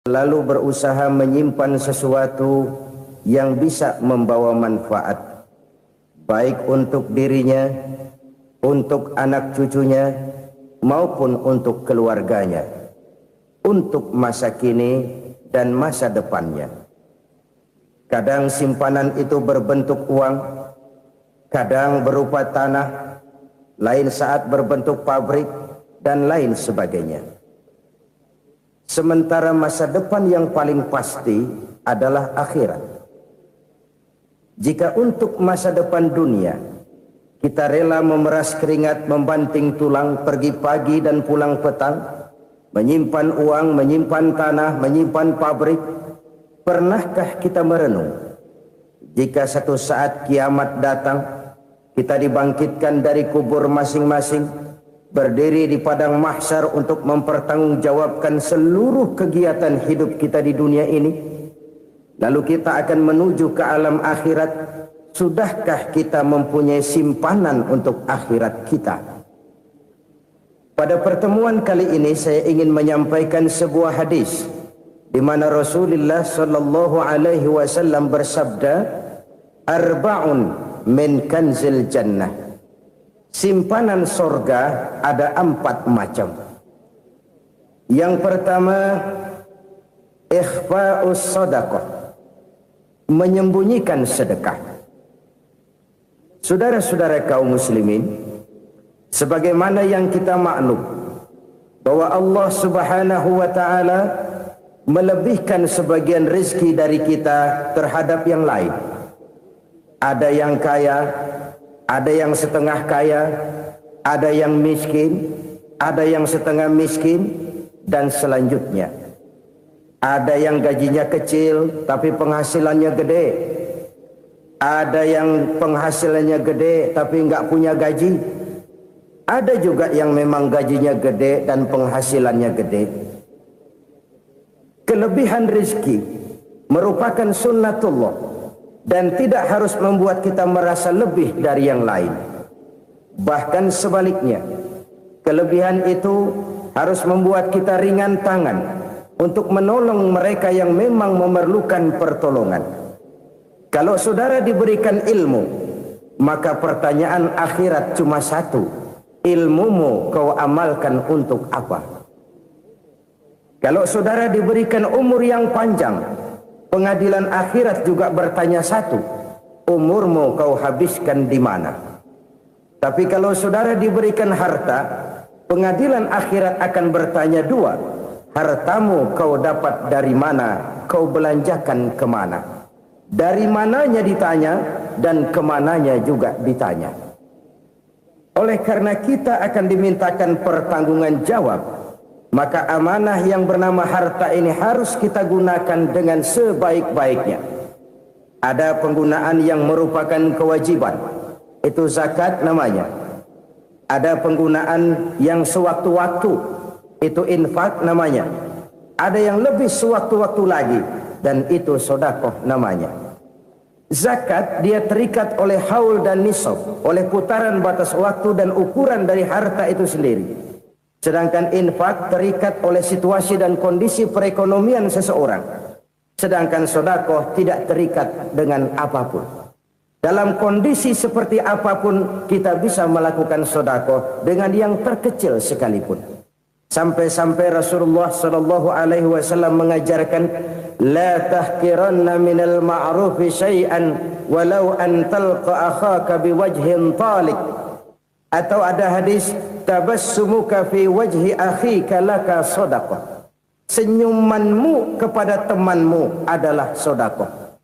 lalu berusaha menyimpan sesuatu yang bisa membawa manfaat, baik untuk dirinya, untuk anak cucunya, maupun untuk keluarganya, untuk masa kini dan masa depannya. Kadang simpanan itu berbentuk uang, kadang berupa tanah, lain saat berbentuk pabrik, dan lain sebagainya. Sementara masa depan yang paling pasti adalah akhirat. Jika untuk masa depan dunia kita rela memeras keringat, membanting tulang, pergi pagi dan pulang petang, menyimpan uang, menyimpan tanah, menyimpan pabrik, pernahkah kita merenung jika satu saat kiamat datang, kita dibangkitkan dari kubur masing-masing, berdiri di padang mahsyar untuk mempertanggungjawabkan seluruh kegiatan hidup kita di dunia ini, lalu kita akan menuju ke alam akhirat. Sudahkah kita mempunyai simpanan untuk akhirat kita? Pada pertemuan kali ini saya ingin menyampaikan sebuah hadis di mana Rasulullah sallallahu alaihi wasallam bersabda, "Arba'un min kanzil jannah." Simpanan sorga ada 4 macam. Yang pertama, ikhfa'us sadaqah, menyembunyikan sedekah. Saudara-saudara kaum muslimin, sebagaimana yang kita maklum bahwa Allah Subhanahu wa taala melebihkan sebagian rezeki dari kita terhadap yang lain. Ada yang kaya, ada yang setengah kaya, ada yang miskin, ada yang setengah miskin, dan selanjutnya. Ada yang gajinya kecil tapi penghasilannya gede. Ada yang penghasilannya gede tapi nggak punya gaji. Ada juga yang memang gajinya gede dan penghasilannya gede. Kelebihan rezeki merupakan sunnatullah dan tidak harus membuat kita merasa lebih dari yang lain. Bahkan sebaliknya, kelebihan itu harus membuat kita ringan tangan untuk menolong mereka yang memang memerlukan pertolongan. Kalau saudara diberikan ilmu, maka pertanyaan akhirat cuma satu: ilmumu kau amalkan untuk apa? Kalau saudara diberikan umur yang panjang, pengadilan akhirat juga bertanya satu: umurmu kau habiskan di mana? Tapi kalau saudara diberikan harta, pengadilan akhirat akan bertanya 2: hartamu kau dapat dari mana? Kau belanjakan kemana? Dari mananya ditanya dan kemananya juga ditanya. Oleh karena kita akan dimintakan pertanggungan jawab, maka amanah yang bernama harta ini harus kita gunakan dengan sebaik-baiknya. Ada penggunaan yang merupakan kewajiban, itu zakat namanya. Ada penggunaan yang sewaktu-waktu, itu infak namanya. Ada yang lebih sewaktu-waktu lagi, dan itu sedekah namanya. Zakat dia terikat oleh haul dan nisab, oleh putaran batas waktu dan ukuran dari harta itu sendiri. Sedangkan infak terikat oleh situasi dan kondisi perekonomian seseorang. Sedangkan sedekah tidak terikat dengan apapun. Dalam kondisi seperti apapun kita bisa melakukan sedekah dengan yang terkecil sekalipun. Sampai-sampai Rasulullah sallallahu alaihi wasallam mengajarkan, la tahqiranna minal ma'rufi syai'an walau an talqa akhaka biwajhin talik. Atau ada hadis, tabassumuka fi wajhi akhika laka shadaqah. Senyumanmu kepada temanmu adalah sedekah.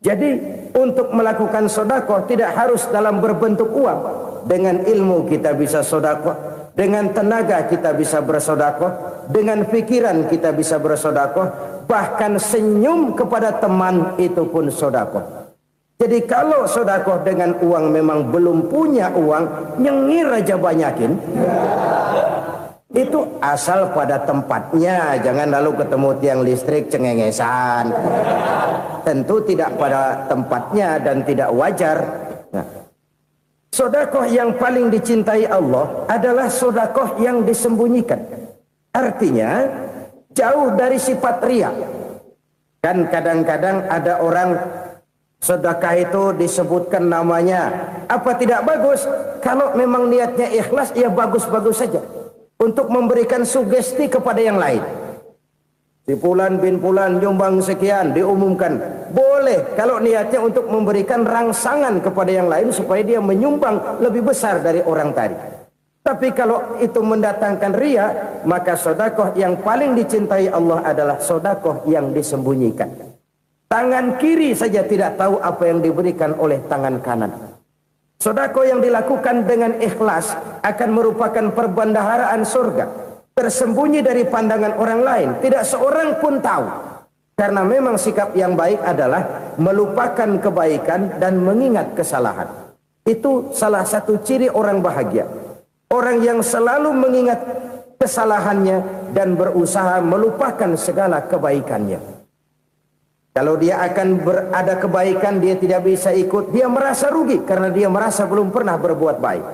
Jadi untuk melakukan sedekah tidak harus dalam berbentuk uang. Dengan ilmu kita bisa sedekah, dengan tenaga kita bisa bersedekah, dengan pikiran kita bisa bersedekah, bahkan senyum kepada teman itu pun sedekah. Jadi kalau sedekah dengan uang memang belum punya uang, nyengir aja banyakin. Itu asal pada tempatnya, jangan lalu ketemu tiang listrik cengengesan. Tentu tidak pada tempatnya dan tidak wajar. Nah, sedekah yang paling dicintai Allah adalah sedekah yang disembunyikan. Artinya jauh dari sifat riya. Kan kadang-kadang ada orang sedekah itu disebutkan namanya, apa tidak bagus? Kalau memang niatnya ikhlas, ya bagus-bagus saja. Untuk memberikan sugesti kepada yang lain. Si Fulan bin Fulan nyumbang sekian, diumumkan. Boleh kalau niatnya untuk memberikan rangsangan kepada yang lain supaya dia menyumbang lebih besar dari orang tadi. Tapi kalau itu mendatangkan riya, maka sedekah yang paling dicintai Allah adalah sedekah yang disembunyikan. Tangan kiri saja tidak tahu apa yang diberikan oleh tangan kanan. Sedekah yang dilakukan dengan ikhlas akan merupakan perbendaharaan surga, tersembunyi dari pandangan orang lain, tidak seorang pun tahu. Karena memang sikap yang baik adalah melupakan kebaikan dan mengingat kesalahan. Itu salah satu ciri orang bahagia. Orang yang selalu mengingat kesalahannya dan berusaha melupakan segala kebaikannya. Kalau dia akan berada kebaikan, dia tidak bisa ikut, dia merasa rugi karena dia merasa belum pernah berbuat baik.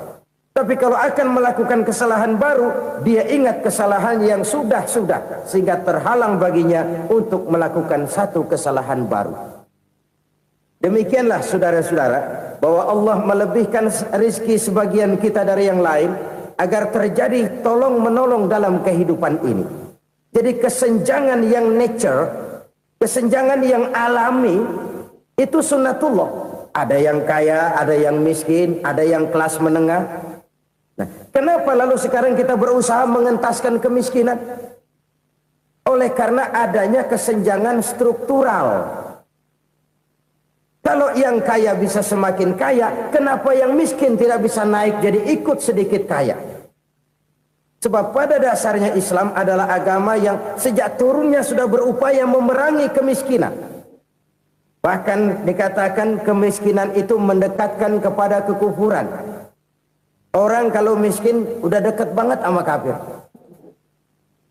Tapi kalau akan melakukan kesalahan baru, dia ingat kesalahan yang sudah-sudah, sehingga terhalang baginya untuk melakukan satu kesalahan baru. Demikianlah saudara-saudara, bahwa Allah melebihkan rizki sebagian kita dari yang lain, agar terjadi tolong menolong dalam kehidupan ini. Jadi kesenjangan yang nature, kesenjangan yang alami, itu sunnatullah. Ada yang kaya, ada yang miskin, ada yang kelas menengah. Nah, kenapa lalu sekarang kita berusaha mengentaskan kemiskinan? Oleh karena adanya kesenjangan struktural. Kalau yang kaya bisa semakin kaya, kenapa yang miskin tidak bisa naik jadi ikut sedikit kaya? Sebab pada dasarnya Islam adalah agama yang sejak turunnya sudah berupaya memerangi kemiskinan. Bahkan dikatakan kemiskinan itu mendekatkan kepada kekufuran. Orang kalau miskin udah dekat banget sama kafir.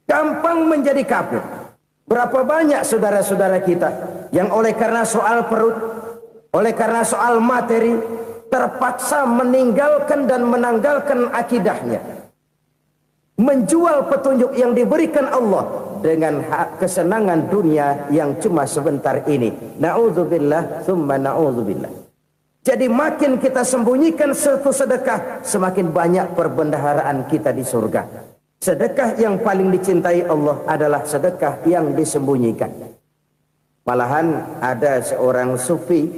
Gampang menjadi kafir. Berapa banyak saudara-saudara kita yang oleh karena soal perut, oleh karena soal materi, terpaksa meninggalkan dan menanggalkan akidahnya. Menjual petunjuk yang diberikan Allah dengan kesenangan dunia yang cuma sebentar ini. Na'udzubillah, thumma na'udzubillah. Jadi makin kita sembunyikan satu sedekah, semakin banyak perbendaharaan kita di surga. Sedekah yang paling dicintai Allah adalah sedekah yang disembunyikan. Malahan ada seorang sufi,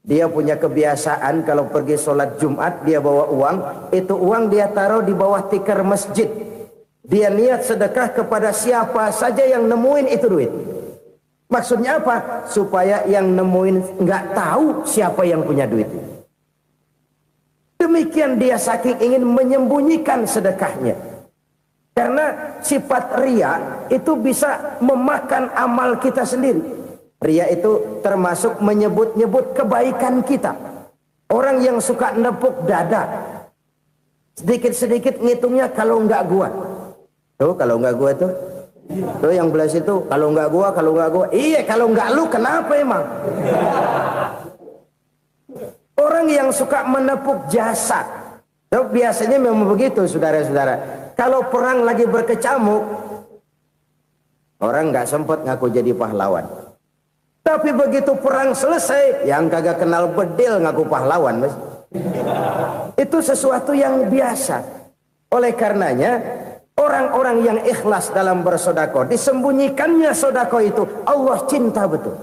dia punya kebiasaan kalau pergi sholat Jumat dia bawa uang, itu uang dia taruh di bawah tikar masjid. Dia niat sedekah kepada siapa saja yang nemuin itu duit. Maksudnya apa? Supaya yang nemuin nggak tahu siapa yang punya duit. Demikian dia saking ingin menyembunyikan sedekahnya. Karena sifat riya itu bisa memakan amal kita sendiri. Riya itu termasuk menyebut-nyebut kebaikan kita. Orang yang suka nepuk dada, sedikit-sedikit ngitungnya kalau nggak gua. Tuh kalau nggak gua tuh. Tuh yang belas itu kalau nggak gua, kalau nggak gua. Iya kalau nggak lu kenapa emang? Orang yang suka menepuk jasad. Tuh biasanya memang begitu saudara-saudara. Kalau perang lagi berkecamuk, orang nggak sempat ngaku jadi pahlawan. Tapi begitu perang selesai, yang kagak kenal bedil ngaku pahlawan, mas. Itu sesuatu yang biasa. Oleh karenanya, orang-orang yang ikhlas dalam bersedekah, disembunyikannya sedekah itu, Allah cinta betul.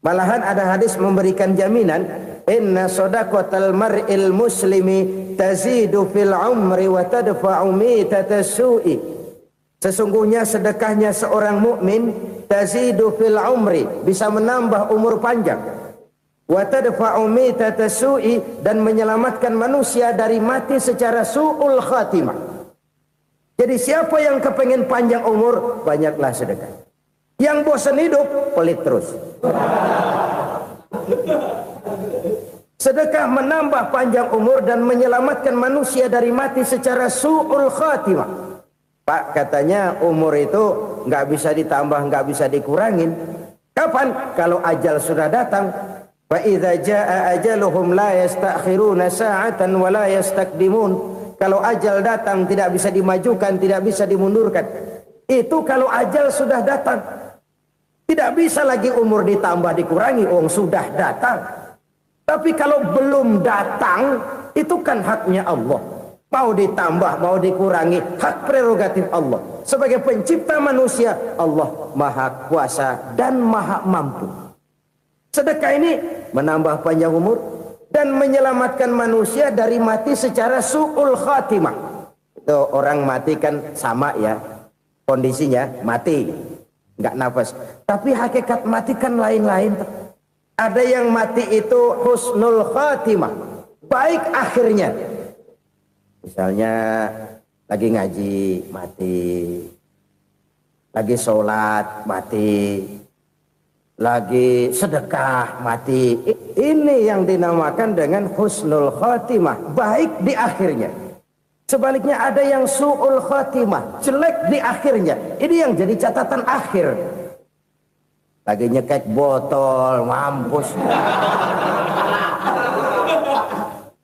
Malahan ada hadis memberikan jaminan, inna sedaqatal mar'il muslimi tazidu fil umri wa tadfa'u mitatas su'i. Sesungguhnya sedekahnya seorang mukmin tazidu fil umri, bisa menambah umur panjang. Wa tadfa'u mitatas su'i, dan menyelamatkan manusia dari mati secara su'ul khatimah. Jadi siapa yang kepengen panjang umur, banyaklah sedekah. Yang bosan hidup, pelit terus. Sedekah menambah panjang umur dan menyelamatkan manusia dari mati secara su'ul khatimah. Pak, katanya umur itu nggak bisa ditambah, nggak bisa dikurangin. Kapan? Kalau ajal sudah datang. Fa idza jaa ajaluhum la yastakhiruna sa'atan wa la yastaqdimun. Kalau ajal datang tidak bisa dimajukan, tidak bisa dimundurkan. Itu kalau ajal sudah datang. Tidak bisa lagi umur ditambah dikurangi, sudah datang. Tapi kalau belum datang, itu kan haknya Allah. Mau ditambah, mau dikurangi, hak prerogatif Allah. Sebagai pencipta manusia, Allah maha kuasa dan maha mampu. Sedekah ini menambah panjang umur dan menyelamatkan manusia dari mati secara su'ul khatimah. Itu orang mati kan sama ya, kondisinya mati, nggak nafas. Tapi hakikat mati kan lain-lain. Ada yang mati itu husnul khatimah, baik akhirnya. Misalnya lagi ngaji mati, lagi sholat mati, lagi sedekah mati. Ini yang dinamakan dengan husnul khatimah, baik di akhirnya. Sebaliknya ada yang su'ul khatimah, jelek di akhirnya. Ini yang jadi catatan akhir. Lagi nyekek botol, mampus.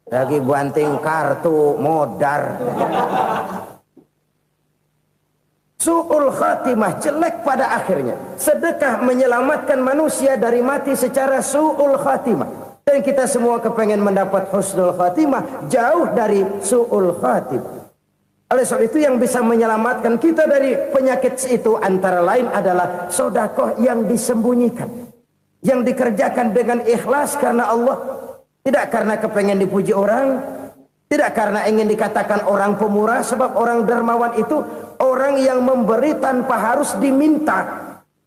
Lagi banting kartu, modar. Su'ul khatimah, jelek pada akhirnya. Sedekah menyelamatkan manusia dari mati secara su'ul khatimah. Dan kita semua kepengen mendapat husnul khatimah, jauh dari su'ul khatimah. Oleh sebab itu yang bisa menyelamatkan kita dari penyakit itu antara lain adalah sedekah yang disembunyikan, yang dikerjakan dengan ikhlas karena Allah, tidak karena kepengen dipuji orang, tidak karena ingin dikatakan orang pemurah. Sebab orang dermawan itu orang yang memberi tanpa harus diminta.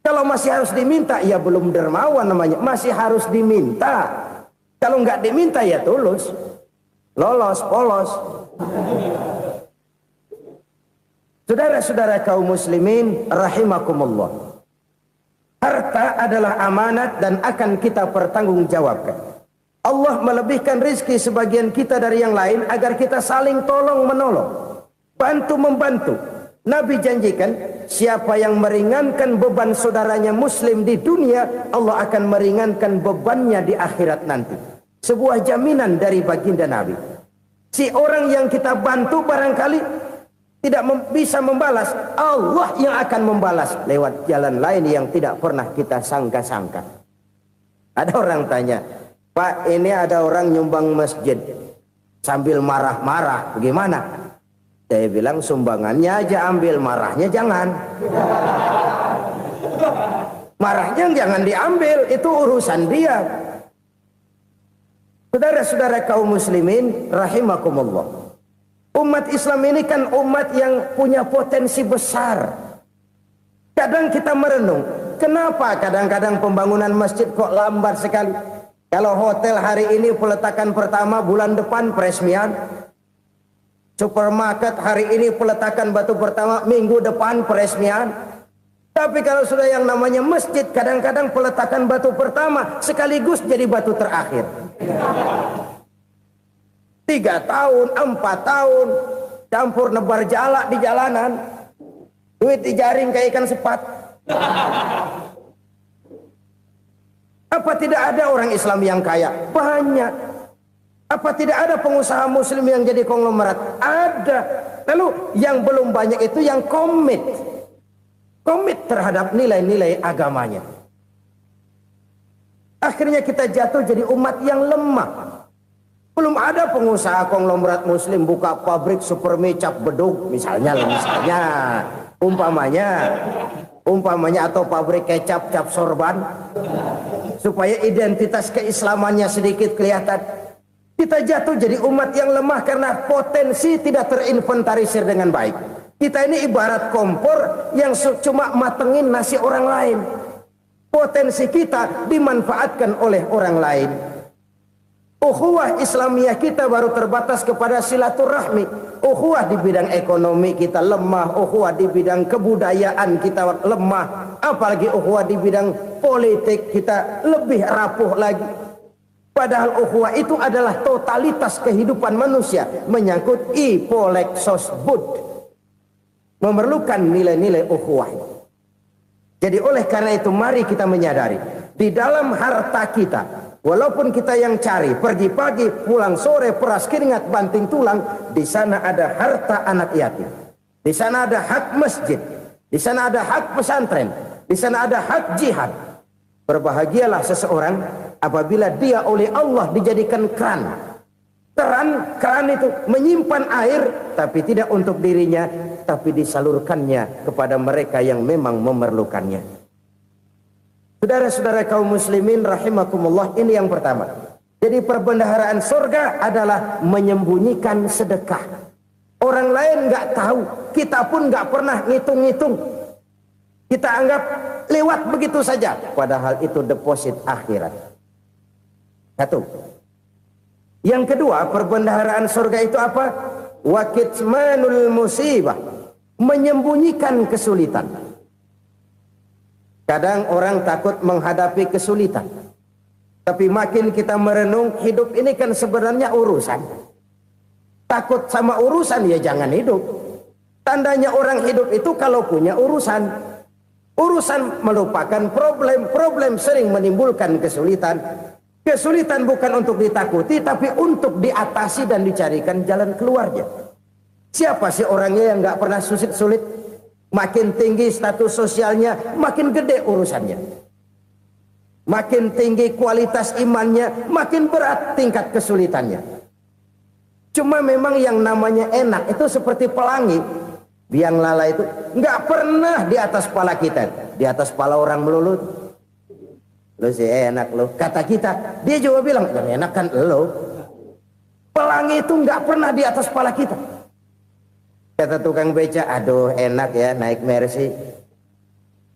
Kalau masih harus diminta, ya belum dermawan namanya, masih harus diminta. Kalau nggak diminta ya tulus, lolos, polos. Saudara-saudara kaum muslimin rahimakumullah. Harta adalah amanat dan akan kita pertanggungjawabkan. Allah melebihkan rizki sebagian kita dari yang lain agar kita saling tolong menolong, bantu membantu. Nabi janjikan siapa yang meringankan beban saudaranya muslim di dunia, Allah akan meringankan bebannya di akhirat nanti. Sebuah jaminan dari baginda Nabi. Si orang yang kita bantu barangkali tidak bisa membalas, Allah yang akan membalas lewat jalan lain yang tidak pernah kita sangka-sangka. Ada orang tanya, Pak, ini ada orang nyumbang masjid sambil marah-marah, bagaimana? Saya bilang sumbangannya aja ambil, marahnya jangan. Marahnya jangan diambil, itu urusan dia. Saudara-saudara kaum muslimin rahimakumullah. Umat Islam ini kan umat yang punya potensi besar. Kadang kita merenung, kenapa kadang-kadang pembangunan masjid kok lambat sekali? Kalau hotel hari ini peletakan pertama, bulan depan peresmian. Supermarket hari ini peletakan batu pertama, minggu depan peresmian. Tapi kalau sudah yang namanya masjid, kadang-kadang peletakan batu pertama sekaligus jadi batu terakhir. 3 tahun, 4 tahun, campur nebar jalak di jalanan, duit dijaring kayak ikan sepat. Apa tidak ada orang Islam yang kaya? Banyak. Apa tidak ada pengusaha muslim yang jadi konglomerat? Ada. Lalu yang belum banyak itu yang komit terhadap nilai-nilai agamanya. Akhirnya kita jatuh jadi umat yang lemah. Belum ada pengusaha konglomerat muslim buka pabrik supermi cap bedug misalnya umpamanya atau pabrik kecap cap sorban supaya identitas keislamannya sedikit kelihatan. Kita jatuh jadi umat yang lemah karena potensi tidak terinventarisir dengan baik. Kita ini ibarat kompor yang cuma matengin nasi orang lain. Potensi kita dimanfaatkan oleh orang lain. Ukhuwah Islamiyah kita baru terbatas kepada silaturahmi. Ukhuwah di bidang ekonomi kita lemah, ukhuwah di bidang kebudayaan kita lemah, apalagi ukhuwah di bidang politik kita lebih rapuh lagi. Padahal ukhuwah itu adalah totalitas kehidupan manusia, menyangkut ipolek sosbud, memerlukan nilai-nilai ukhuwah. Jadi oleh karena itu mari kita menyadari di dalam harta kita, walaupun kita yang cari, pergi pagi, pulang sore, peras keringat, banting tulang, di sana ada harta anak yatim. Di sana ada hak masjid. Di sana ada hak pesantren, di sana ada hak jihad. Berbahagialah seseorang apabila dia oleh Allah dijadikan keran. Keran itu menyimpan air, tapi tidak untuk dirinya, tapi disalurkannya kepada mereka yang memang memerlukannya. Saudara-saudara kaum muslimin rahimakumullah, ini yang pertama. Jadi perbendaharaan surga adalah menyembunyikan sedekah. Orang lain nggak tahu, kita pun nggak pernah ngitung-ngitung. Kita anggap lewat begitu saja, padahal itu deposit akhirat. Satu. Yang kedua, perbendaharaan surga itu apa? Wa kitmanul musibah, menyembunyikan kesulitan. Kadang orang takut menghadapi kesulitan. Tapi makin kita merenung, hidup ini kan sebenarnya urusan. Takut sama urusan, ya jangan hidup. Tandanya orang hidup itu kalau punya urusan. Urusan melupakan problem. Problem sering menimbulkan kesulitan. Kesulitan bukan untuk ditakuti, tapi untuk diatasi dan dicarikan jalan keluarnya. Siapa sih orangnya yang nggak pernah sulit-sulit? Makin tinggi status sosialnya, makin gede urusannya. Makin tinggi kualitas imannya, makin berat tingkat kesulitannya. Cuma memang yang namanya enak itu seperti pelangi. Biang lala itu nggak pernah di atas kepala kita, di atas kepala orang melulu. Lu sih enak lu, kata kita. Dia juga bilang yang enak kan lu. Pelangi itu nggak pernah di atas kepala kita. Kata tukang beca, aduh enak ya naik Mercy.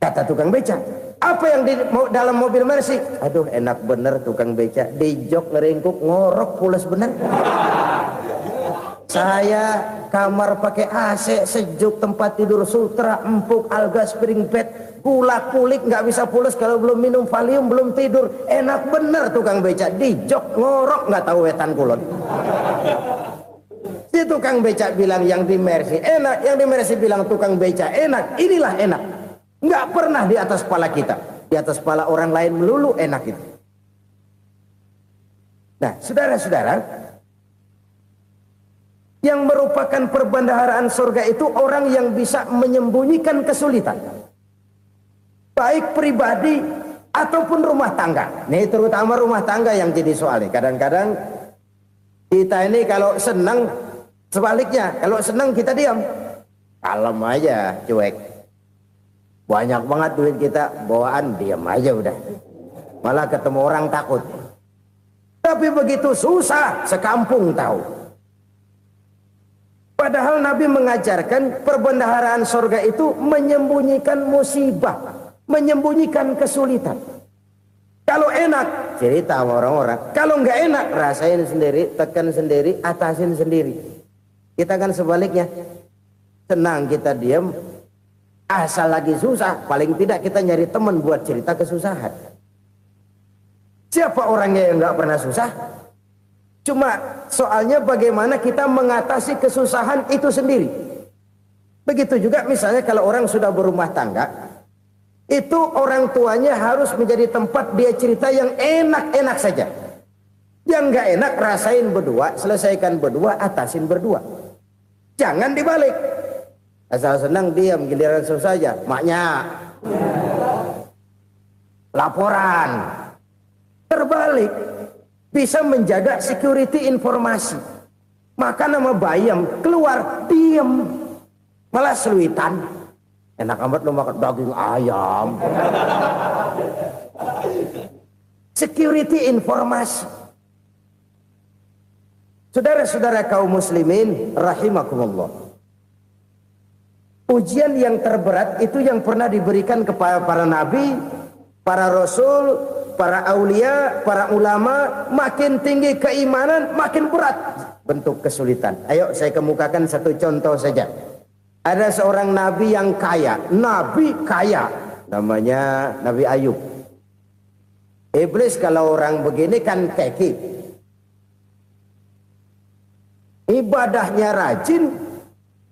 Kata tukang beca, apa yang di dalam mobil Mercy? Aduh enak bener tukang beca, di jok ngeringkuk ngorok pules bener. Saya kamar pakai AC, sejuk, tempat tidur sutra, empuk, alga, spring bed, gula kulik, nggak bisa pules kalau belum minum Valium, belum tidur. Enak bener tukang beca, di jok ngorok nggak tahu wetan kulon. Si tukang beca bilang yang di Mercy enak, yang di Mercy bilang tukang beca enak. Inilah enak, nggak pernah di atas kepala kita, di atas kepala orang lain melulu enak itu. Nah, saudara-saudara, yang merupakan perbendaharaan surga itu orang yang bisa menyembunyikan kesulitan, baik pribadi ataupun rumah tangga. Nih terutama rumah tangga yang jadi soalnya. Kadang-kadang kita ini kalau senang, sebaliknya kalau senang kita diam, kalem aja, cuek. Banyak banget duit kita, bawaan diam aja udah. Malah ketemu orang takut. Tapi begitu susah, sekampung tahu. Padahal Nabi mengajarkan perbendaharaan surga itu menyembunyikan musibah, menyembunyikan kesulitan. Kalau enak, cerita sama orang-orang. Kalau nggak enak, rasain sendiri, tekan sendiri, atasin sendiri. Kita kan sebaliknya, senang kita diam, asal lagi susah, paling tidak kita nyari teman buat cerita kesusahan. Siapa orangnya yang nggak pernah susah? Cuma soalnya bagaimana kita mengatasi kesusahan itu sendiri. Begitu juga misalnya kalau orang sudah berumah tangga, itu orang tuanya harus menjadi tempat dia cerita yang enak-enak saja. Yang nggak enak rasain berdua, selesaikan berdua, atasin berdua. Jangan dibalik. Asal senang diam, giliran susah saja. Maknya laporan. Terbalik. Bisa menjaga security informasi. Maka nama bayam keluar diam, malah seluitan. Enak amat lo makan daging ayam. Security informasi. Saudara-saudara kaum muslimin rahimakumullah. Ujian yang terberat itu yang pernah diberikan kepada para nabi, para rasul, para aulia, para ulama. Makin tinggi keimanan, makin berat bentuk kesulitan. Ayo saya kemukakan satu contoh saja. Ada seorang nabi yang kaya, nabi kaya, namanya Nabi Ayub. Iblis kalau orang begini kan keki, ibadahnya rajin,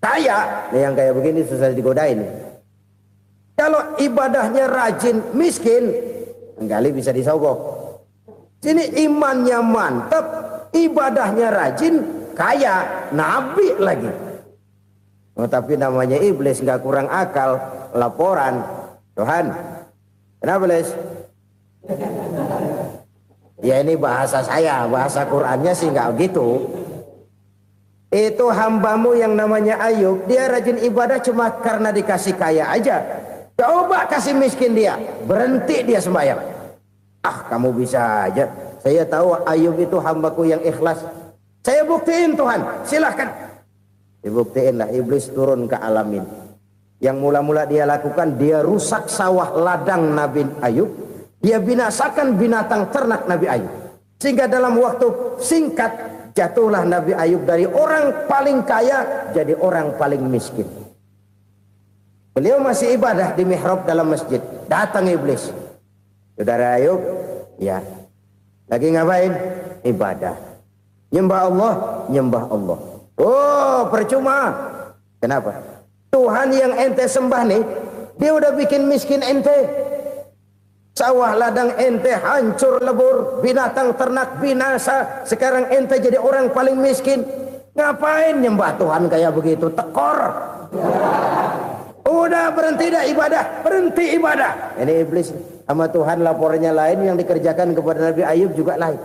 kaya. Nah, yang kayak begini susah digodain. Kalau ibadahnya rajin, miskin, kali bisa disogok. Sini imannya mantap, ibadahnya rajin, kaya, nabi lagi. Oh, tapi namanya iblis nggak kurang akal. laporan, Tuhan, kenapa Les? Ya ini bahasa saya, bahasa Qur'annya sih nggak gitu. Itu hambamu yang namanya Ayub, dia rajin ibadah cuma karena dikasih kaya aja. Coba kasih miskin dia, berhenti dia sembahyang. Ah, kamu bisa aja. Saya tahu Ayub itu hambaku yang ikhlas. Saya buktiin Tuhan, silahkan. Dibuktiin lah, iblis turun ke alam ini. Yang mula-mula dia lakukan, dia rusak sawah ladang Nabi Ayub. Dia binasakan binatang ternak Nabi Ayub. Sehingga dalam waktu singkat, jatuhlah Nabi Ayub dari orang paling kaya jadi orang paling miskin. Beliau masih ibadah di mihrab dalam masjid. Datang iblis. Saudara Ayub, ya. Lagi ngapain? Ibadah. Nyembah Allah, nyembah Allah. Oh, percuma. Kenapa? Tuhan yang ente sembah nih, dia udah bikin miskin ente. Sawah ladang ente hancur lebur, binatang ternak binasa. Sekarang ente jadi orang paling miskin. Ngapain nyembah Tuhan kayak begitu? Tekor. Udah berhenti dah ibadah, berhenti ibadah. Ini iblis sama Tuhan laporannya lain, yang dikerjakan kepada Nabi Ayub juga lain.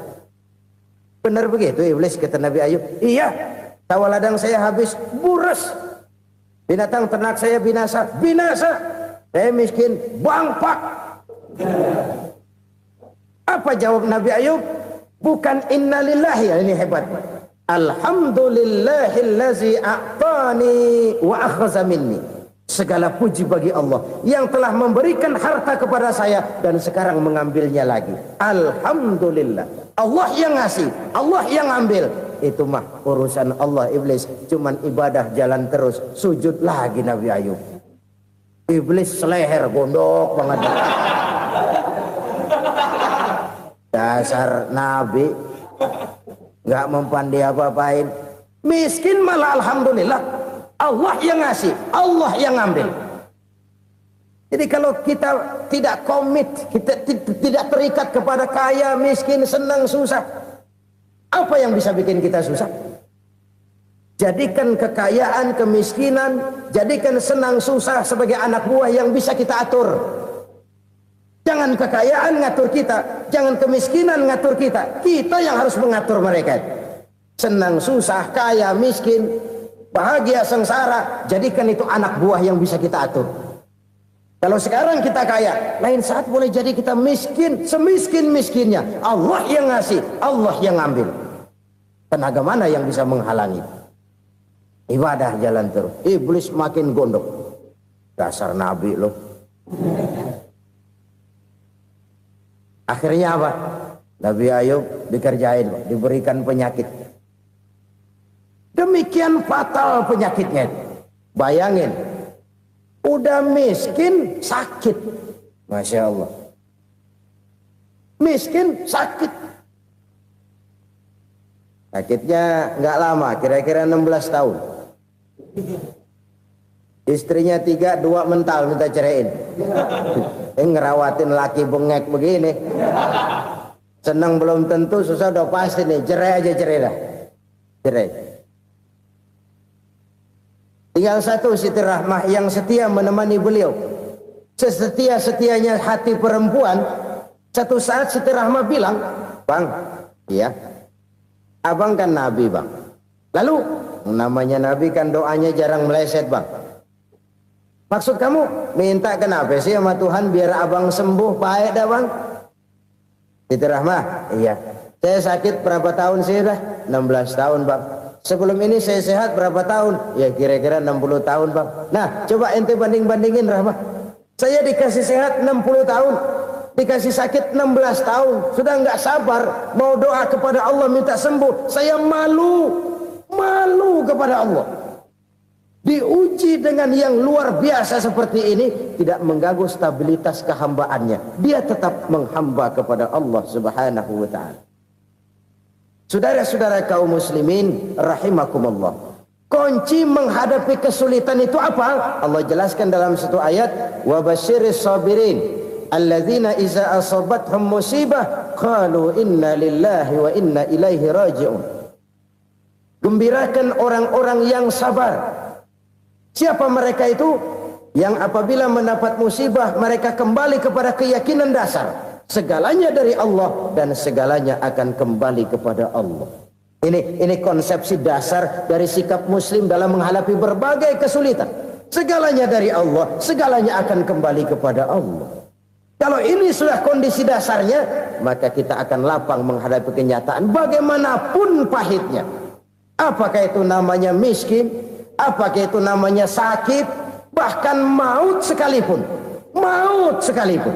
Benar begitu iblis kata Nabi Ayub? Iya, sawah ladang saya habis, buras. Binatang ternak saya binasa, binasa. Saya miskin, bangpak. Apa jawab Nabi Ayub? Bukan innalillahi, ini hebat. Alhamdulillahillazi a'tani wa akhadha minni. Segala puji bagi Allah yang telah memberikan harta kepada saya dan sekarang mengambilnya lagi. Alhamdulillah. Allah yang ngasih, Allah yang ambil. Itu mah urusan Allah. Iblis cuman ibadah jalan terus, sujud lagi Nabi Ayub. Iblis seleher gondok banget. Dasar Nabi nggak mempan dia apa-apain. Miskin malah alhamdulillah. Allah yang ngasih, Allah yang ngambil. Jadi kalau kita tidak komit, kita tidak terikat kepada kaya, miskin, senang, susah, apa yang bisa bikin kita susah? Jadikan kekayaan, kemiskinan, jadikan senang, susah sebagai anak buah yang bisa kita atur. Jangan kekayaan ngatur kita, jangan kemiskinan ngatur kita. Kita yang harus mengatur mereka. Senang, susah, kaya, miskin, bahagia, sengsara, jadikan itu anak buah yang bisa kita atur. Kalau sekarang kita kaya, lain saat boleh jadi kita miskin, semiskin-miskinnya. Allah yang ngasih, Allah yang ngambil. Tenaga mana yang bisa menghalangi? Ibadah jalan terus. Iblis makin gondok. Dasar Nabi loh. Akhirnya apa? Nabi Ayub dikerjain, diberikan penyakit. Demikian fatal penyakitnya. Bayangin, udah miskin sakit. Masya Allah. Miskin sakit. Sakitnya nggak lama, kira-kira 16 tahun. Istrinya 3, 2 mental minta ceraiin. Ngerawatin laki bengek begini. Senang belum tentu, susah udah pasti nih. Cerai aja, cerai dah. Cerai. Tinggal satu Siti Rahmah yang setia menemani beliau. Sesetia-setianya hati perempuan. Satu saat Siti Rahmah bilang, "Bang, iya, abang kan Nabi bang. Lalu namanya Nabi kan doanya jarang meleset bang. Maksud kamu minta kenapa sih sama Tuhan biar abang sembuh baik dah bang?" Siti Rahmah, iya. Saya sakit berapa tahun sih dah? 16 tahun bang. Sebelum ini saya sehat berapa tahun? Ya kira-kira 60 tahun bang. Nah coba ente banding-bandingin Rahmah. Saya dikasih sehat 60 tahun. Dikasih sakit 16 tahun. Sudah nggak sabar. Mau doa kepada Allah minta sembuh. Saya malu. Malu kepada Allah. Diuji dengan yang luar biasa seperti ini. Tidak mengganggu stabilitas kehambaannya. Dia tetap menghamba kepada Allah subhanahu wa ta'ala. Saudara-saudara kaum muslimin rahimakumullah. Kunci menghadapi kesulitan itu apa? Allah jelaskan dalam satu ayat, wa basyiris sabirin alladzina iza asabathum musibah qalu inna lillahi wa inna ilaihi raji'un. Gembirakan orang-orang yang sabar. Siapa mereka itu? yang apabila mendapat musibah mereka kembali kepada keyakinan dasar segalanya dari Allah dan segalanya akan kembali kepada Allah. Ini konsepsi dasar dari sikap muslim dalam menghadapi berbagai kesulitan. Segalanya dari Allah, segalanya akan kembali kepada Allah. Kalau ini sudah kondisi dasarnya, maka kita akan lapang menghadapi kenyataan bagaimanapun pahitnya. Apakah itu namanya miskin, apakah itu namanya sakit, bahkan maut sekalipun. Maut sekalipun.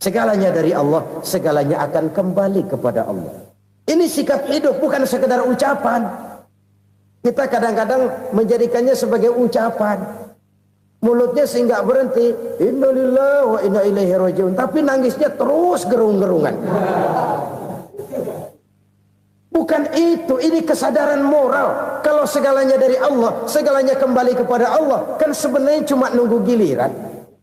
Segalanya dari Allah, segalanya akan kembali kepada Allah. Ini sikap hidup, bukan sekedar ucapan. Kita kadang-kadang menjadikannya sebagai ucapan. Mulutnya sehingga berhenti, innalillahi wa inna ilaihi rajiun, tapi nangisnya terus gerung-gerungan. Bukan itu, ini kesadaran moral. Kalau segalanya dari Allah, segalanya kembali kepada Allah, kan sebenarnya cuma nunggu giliran.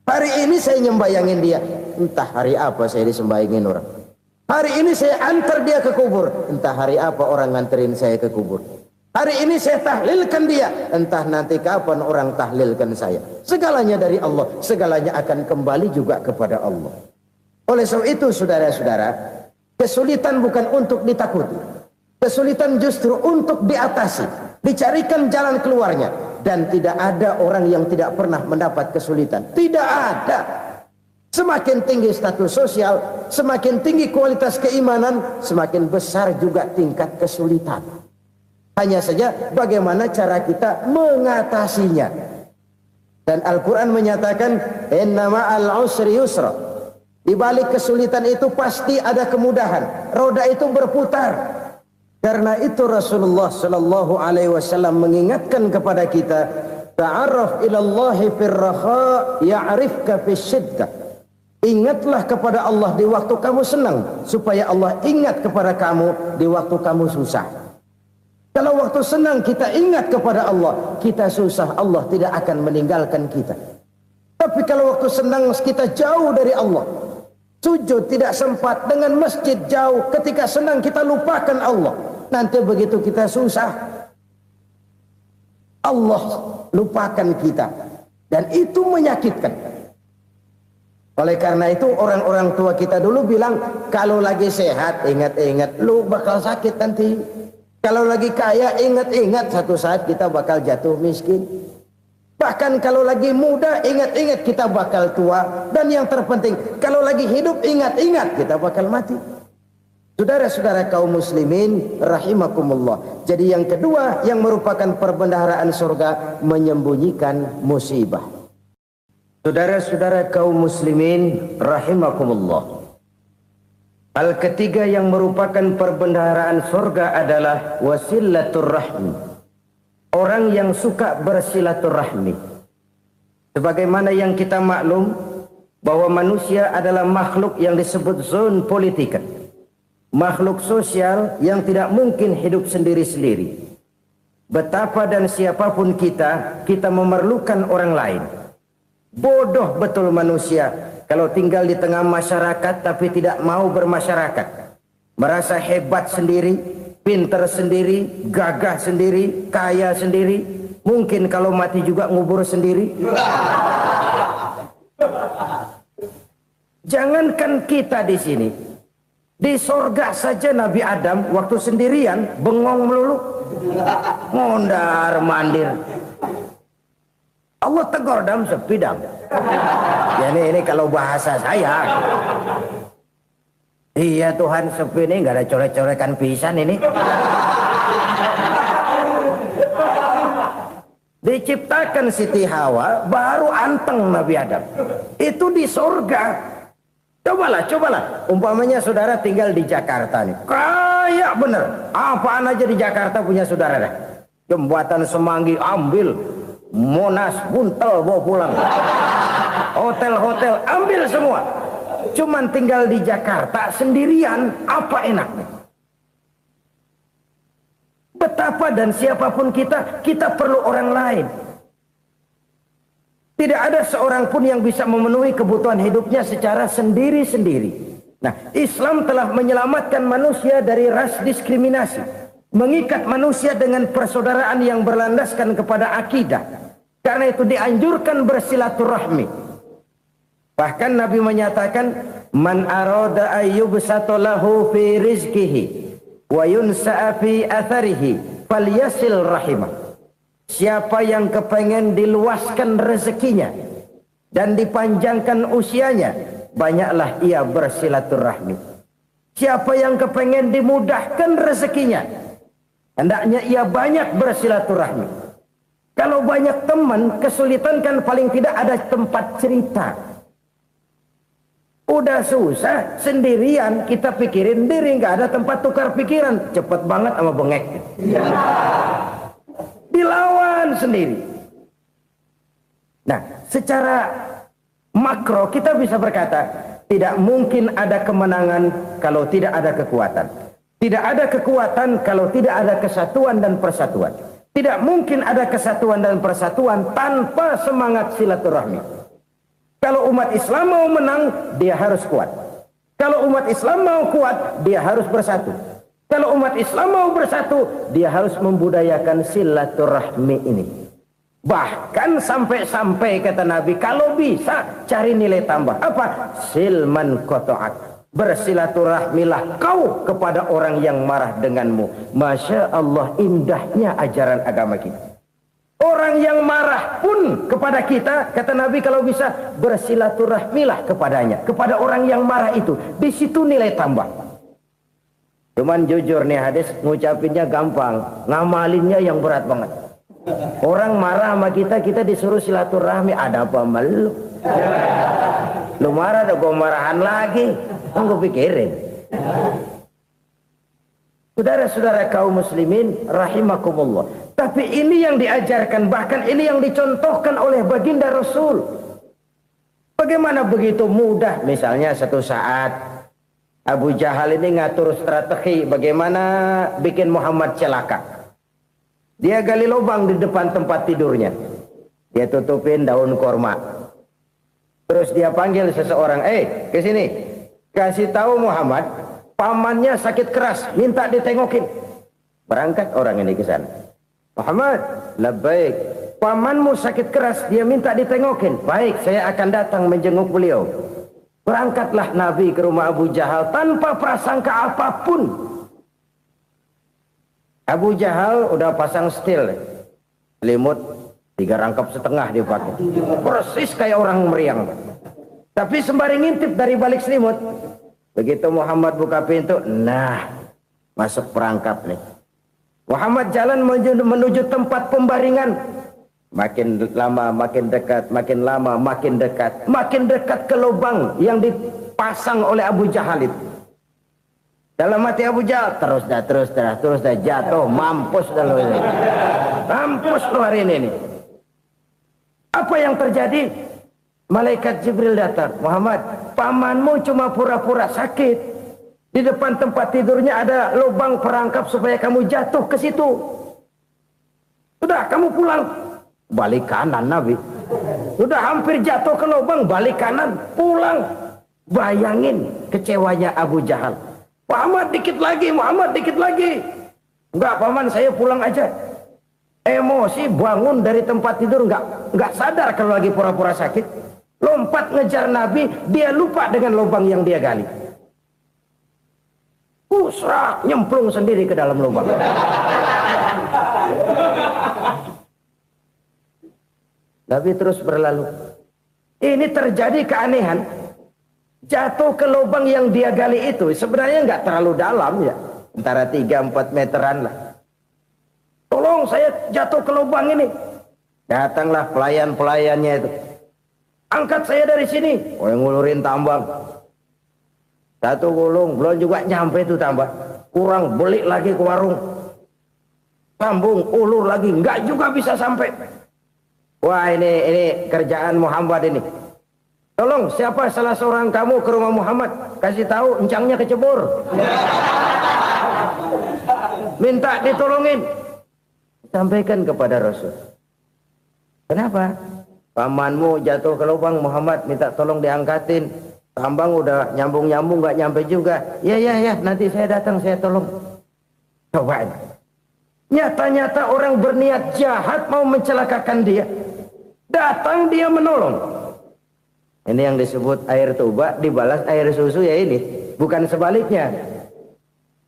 Hari ini saya nyembayangin dia, entah hari apa saya disembayangin orang. Hari ini saya antar dia ke kubur, entah hari apa orang nganterin saya ke kubur. Hari ini saya tahlilkan dia, entah nanti kapan orang tahlilkan saya. Segalanya dari Allah, segalanya akan kembali juga kepada Allah. Oleh sebab itu saudara-saudara, kesulitan bukan untuk ditakuti. Kesulitan justru untuk diatasi, dicarikan jalan keluarnya. Dan tidak ada orang yang tidak pernah mendapat kesulitan. Tidak ada. Semakin tinggi status sosial, semakin tinggi kualitas keimanan, semakin besar juga tingkat kesulitan. Hanya saja bagaimana cara kita mengatasinya. Dan Al-Quran menyatakan, inna ma'al usri yusra. Di balik kesulitan itu pasti ada kemudahan. Roda itu berputar. Karena itu Rasulullah sallallahu alaihi wasallam mengingatkan kepada kita, ta'arraf ilallahi firraha ya'rifka fisyiddah. Ingatlah kepada Allah di waktu kamu senang, supaya Allah ingat kepada kamu di waktu kamu susah. Kalau waktu senang kita ingat kepada Allah, kita susah, Allah tidak akan meninggalkan kita. Tapi kalau waktu senang kita jauh dari Allah, sujud tidak sempat, dengan masjid jauh, ketika senang kita lupakan Allah. Nanti begitu kita susah, Allah lupakan kita. Dan itu menyakitkan. Oleh karena itu orang-orang tua kita dulu bilang, kalau lagi sehat ingat-ingat lu bakal sakit nanti. Kalau lagi kaya ingat-ingat satu saat kita bakal jatuh miskin. Bahkan kalau lagi muda ingat-ingat kita bakal tua. Dan yang terpenting, kalau lagi hidup ingat-ingat kita bakal mati. Saudara-saudara kaum muslimin rahimakumullah. Jadi yang kedua yang merupakan perbendaharaan surga, menyembunyikan musibah. Saudara-saudara kaum muslimin rahimakumullah. Hal ketiga yang merupakan perbendaharaan surga adalah wasilatur rahmi. Orang yang suka bersilaturahmi. Sebagaimana yang kita maklum bahwa manusia adalah makhluk yang disebut zon politika. Makhluk sosial yang tidak mungkin hidup sendiri-sendiri. Betapa dan siapapun kita memerlukan orang lain. Bodoh betul manusia kalau tinggal di tengah masyarakat tapi tidak mau bermasyarakat. Merasa hebat sendiri, pinter sendiri, gagah sendiri, kaya sendiri. Mungkin kalau mati juga ngubur sendiri. Jangankan kita di sini, di sorga saja Nabi Adam waktu sendirian bengong melulu, mondar mandir. Allah tegur dam sepi dam. Ya ini kalau bahasa saya. Iya Tuhan sepi ini nggak ada coret-corekan pisan ini. Diciptakan Siti Hawa baru anteng Nabi Adam. Itu di sorga. Cobalah. Umpamanya saudara tinggal di Jakarta nih. Kaya bener. Apaan aja di Jakarta punya saudara dah. Jembatan Semanggi ambil. Monas, Buntel bawa pulang. Hotel-hotel ambil semua. Cuman tinggal di Jakarta sendirian, apa enaknya? Betapa dan siapapun kita perlu orang lain. Tidak ada seorang pun yang bisa memenuhi kebutuhan hidupnya secara sendiri-sendiri. Nah, Islam telah menyelamatkan manusia dari ras diskriminasi. Mengikat manusia dengan persaudaraan yang berlandaskan kepada akidah. Karena itu dianjurkan bersilaturahmi. Bahkan Nabi menyatakan, man arada ayyubsata lahu fi rizqihi wa yunsa'a fi atharihi falyasil rahimah. Siapa yang kepengen diluaskan rezekinya dan dipanjangkan usianya, banyaklah ia bersilaturahmi. Siapa yang kepengen dimudahkan rezekinya, hendaknya ia banyak bersilaturahmi. Kalau banyak teman, kesulitan kan paling tidak ada tempat cerita. Udah susah, sendirian kita pikirin diri, nggak ada tempat tukar pikiran. Cepet banget sama bengek. Dilawan sendiri. Nah, secara makro kita bisa berkata, tidak mungkin ada kemenangan kalau tidak ada kekuatan. Tidak ada kekuatan kalau tidak ada kesatuan dan persatuan. Tidak mungkin ada kesatuan dan persatuan tanpa semangat silaturahmi. Kalau umat Islam mau menang, dia harus kuat. Kalau umat Islam mau kuat, dia harus bersatu. Kalau umat Islam mau bersatu, dia harus membudayakan silaturahmi ini. Bahkan sampai-sampai kata Nabi, kalau bisa cari nilai tambah. Apa? Silman qata'ak. Bersilaturahmilah kau kepada orang yang marah denganmu. Masya Allah, indahnya ajaran agama kita. Orang yang marah pun kepada kita, kata Nabi, kalau bisa bersilaturahmilah kepadanya. Kepada orang yang marah itu. Di situ nilai tambah. Cuman jujur nih hadis, ngucapinnya gampang, ngamalinnya yang berat banget. Orang marah sama kita, kita disuruh silaturahmi. Ada apa malu? Lu marah, ada gua marahan lagi. Tunggu pikirin. Saudara-saudara kaum muslimin rahimakumullah. Tapi ini yang diajarkan, bahkan ini yang dicontohkan oleh baginda Rasul. Bagaimana begitu mudah, misalnya satu saat Abu Jahal ini ngatur strategi bagaimana bikin Muhammad celaka. Dia gali lubang di depan tempat tidurnya. Dia tutupin daun korma. Terus dia panggil seseorang, ke sini. Kasih tahu Muhammad, pamannya sakit keras, minta ditengokin. Berangkat orang ini ke sana. Muhammad, labbaik. Pamanmu sakit keras, dia minta ditengokin. Baik, saya akan datang menjenguk beliau. Berangkatlah Nabi ke rumah Abu Jahal tanpa prasangka apapun. Abu Jahal udah pasang setil, selimut 3 rangkap setengah dia pakai, persis kayak orang meriang. Tapi sembari ngintip dari balik selimut, begitu Muhammad buka pintu, nah masuk perangkap nih. Muhammad jalan menuju tempat pembaringan. Makin lama makin dekat, makin lama makin dekat, makin dekat ke lubang yang dipasang oleh Abu Jahal itu. Dalam hati Abu Jahal, terus dah jatuh, mampus dah lo ini. Mampus lo hari ini nih. Apa yang terjadi? Malaikat Jibril datang. Muhammad, pamanmu cuma pura-pura sakit. Di depan tempat tidurnya ada lubang perangkap supaya kamu jatuh ke situ. Sudah, kamu pulang. Balik kanan Nabi. Sudah hampir jatuh ke lubang, balik kanan, pulang. Bayangin kecewanya Abu Jahal. Muhammad dikit lagi, Muhammad dikit lagi. Enggak paman, saya pulang aja. Emosi bangun dari tempat tidur, enggak sadar kalau lagi pura-pura sakit. Lompat ngejar Nabi, dia lupa dengan lubang yang dia gali. Usrak, nyemplung sendiri ke dalam lubang. Nabi terus berlalu. Ini terjadi keanehan. Jatuh ke lubang yang dia gali itu sebenarnya nggak terlalu dalam ya, antara 3-4 meteran lah. Tolong saya jatuh ke lubang ini. Datanglah pelayan-pelayannya itu. Angkat saya dari sini. Oh, yang ngulurin tambang. Satu gulung, belum juga nyampe itu tambang. Kurang, beli lagi ke warung. Sambung, ulur lagi, nggak juga bisa sampai. Wah, ini kerjaan Muhammad ini. Tolong, siapa salah seorang kamu ke rumah Muhammad, kasih tahu encangnya kecebur. Minta ditolongin. Sampaikan kepada Rasul. Kenapa? Pamanmu jatuh ke lubang, Muhammad minta tolong diangkatin. Tambang udah nyambung-nyambung nggak nyampe juga. Ya, nanti saya datang, saya tolong. Coba. Nyata-nyata orang berniat jahat mau mencelakakan dia. Datang dia menolong. Ini yang disebut air tuba dibalas air susu ya ini. Bukan sebaliknya.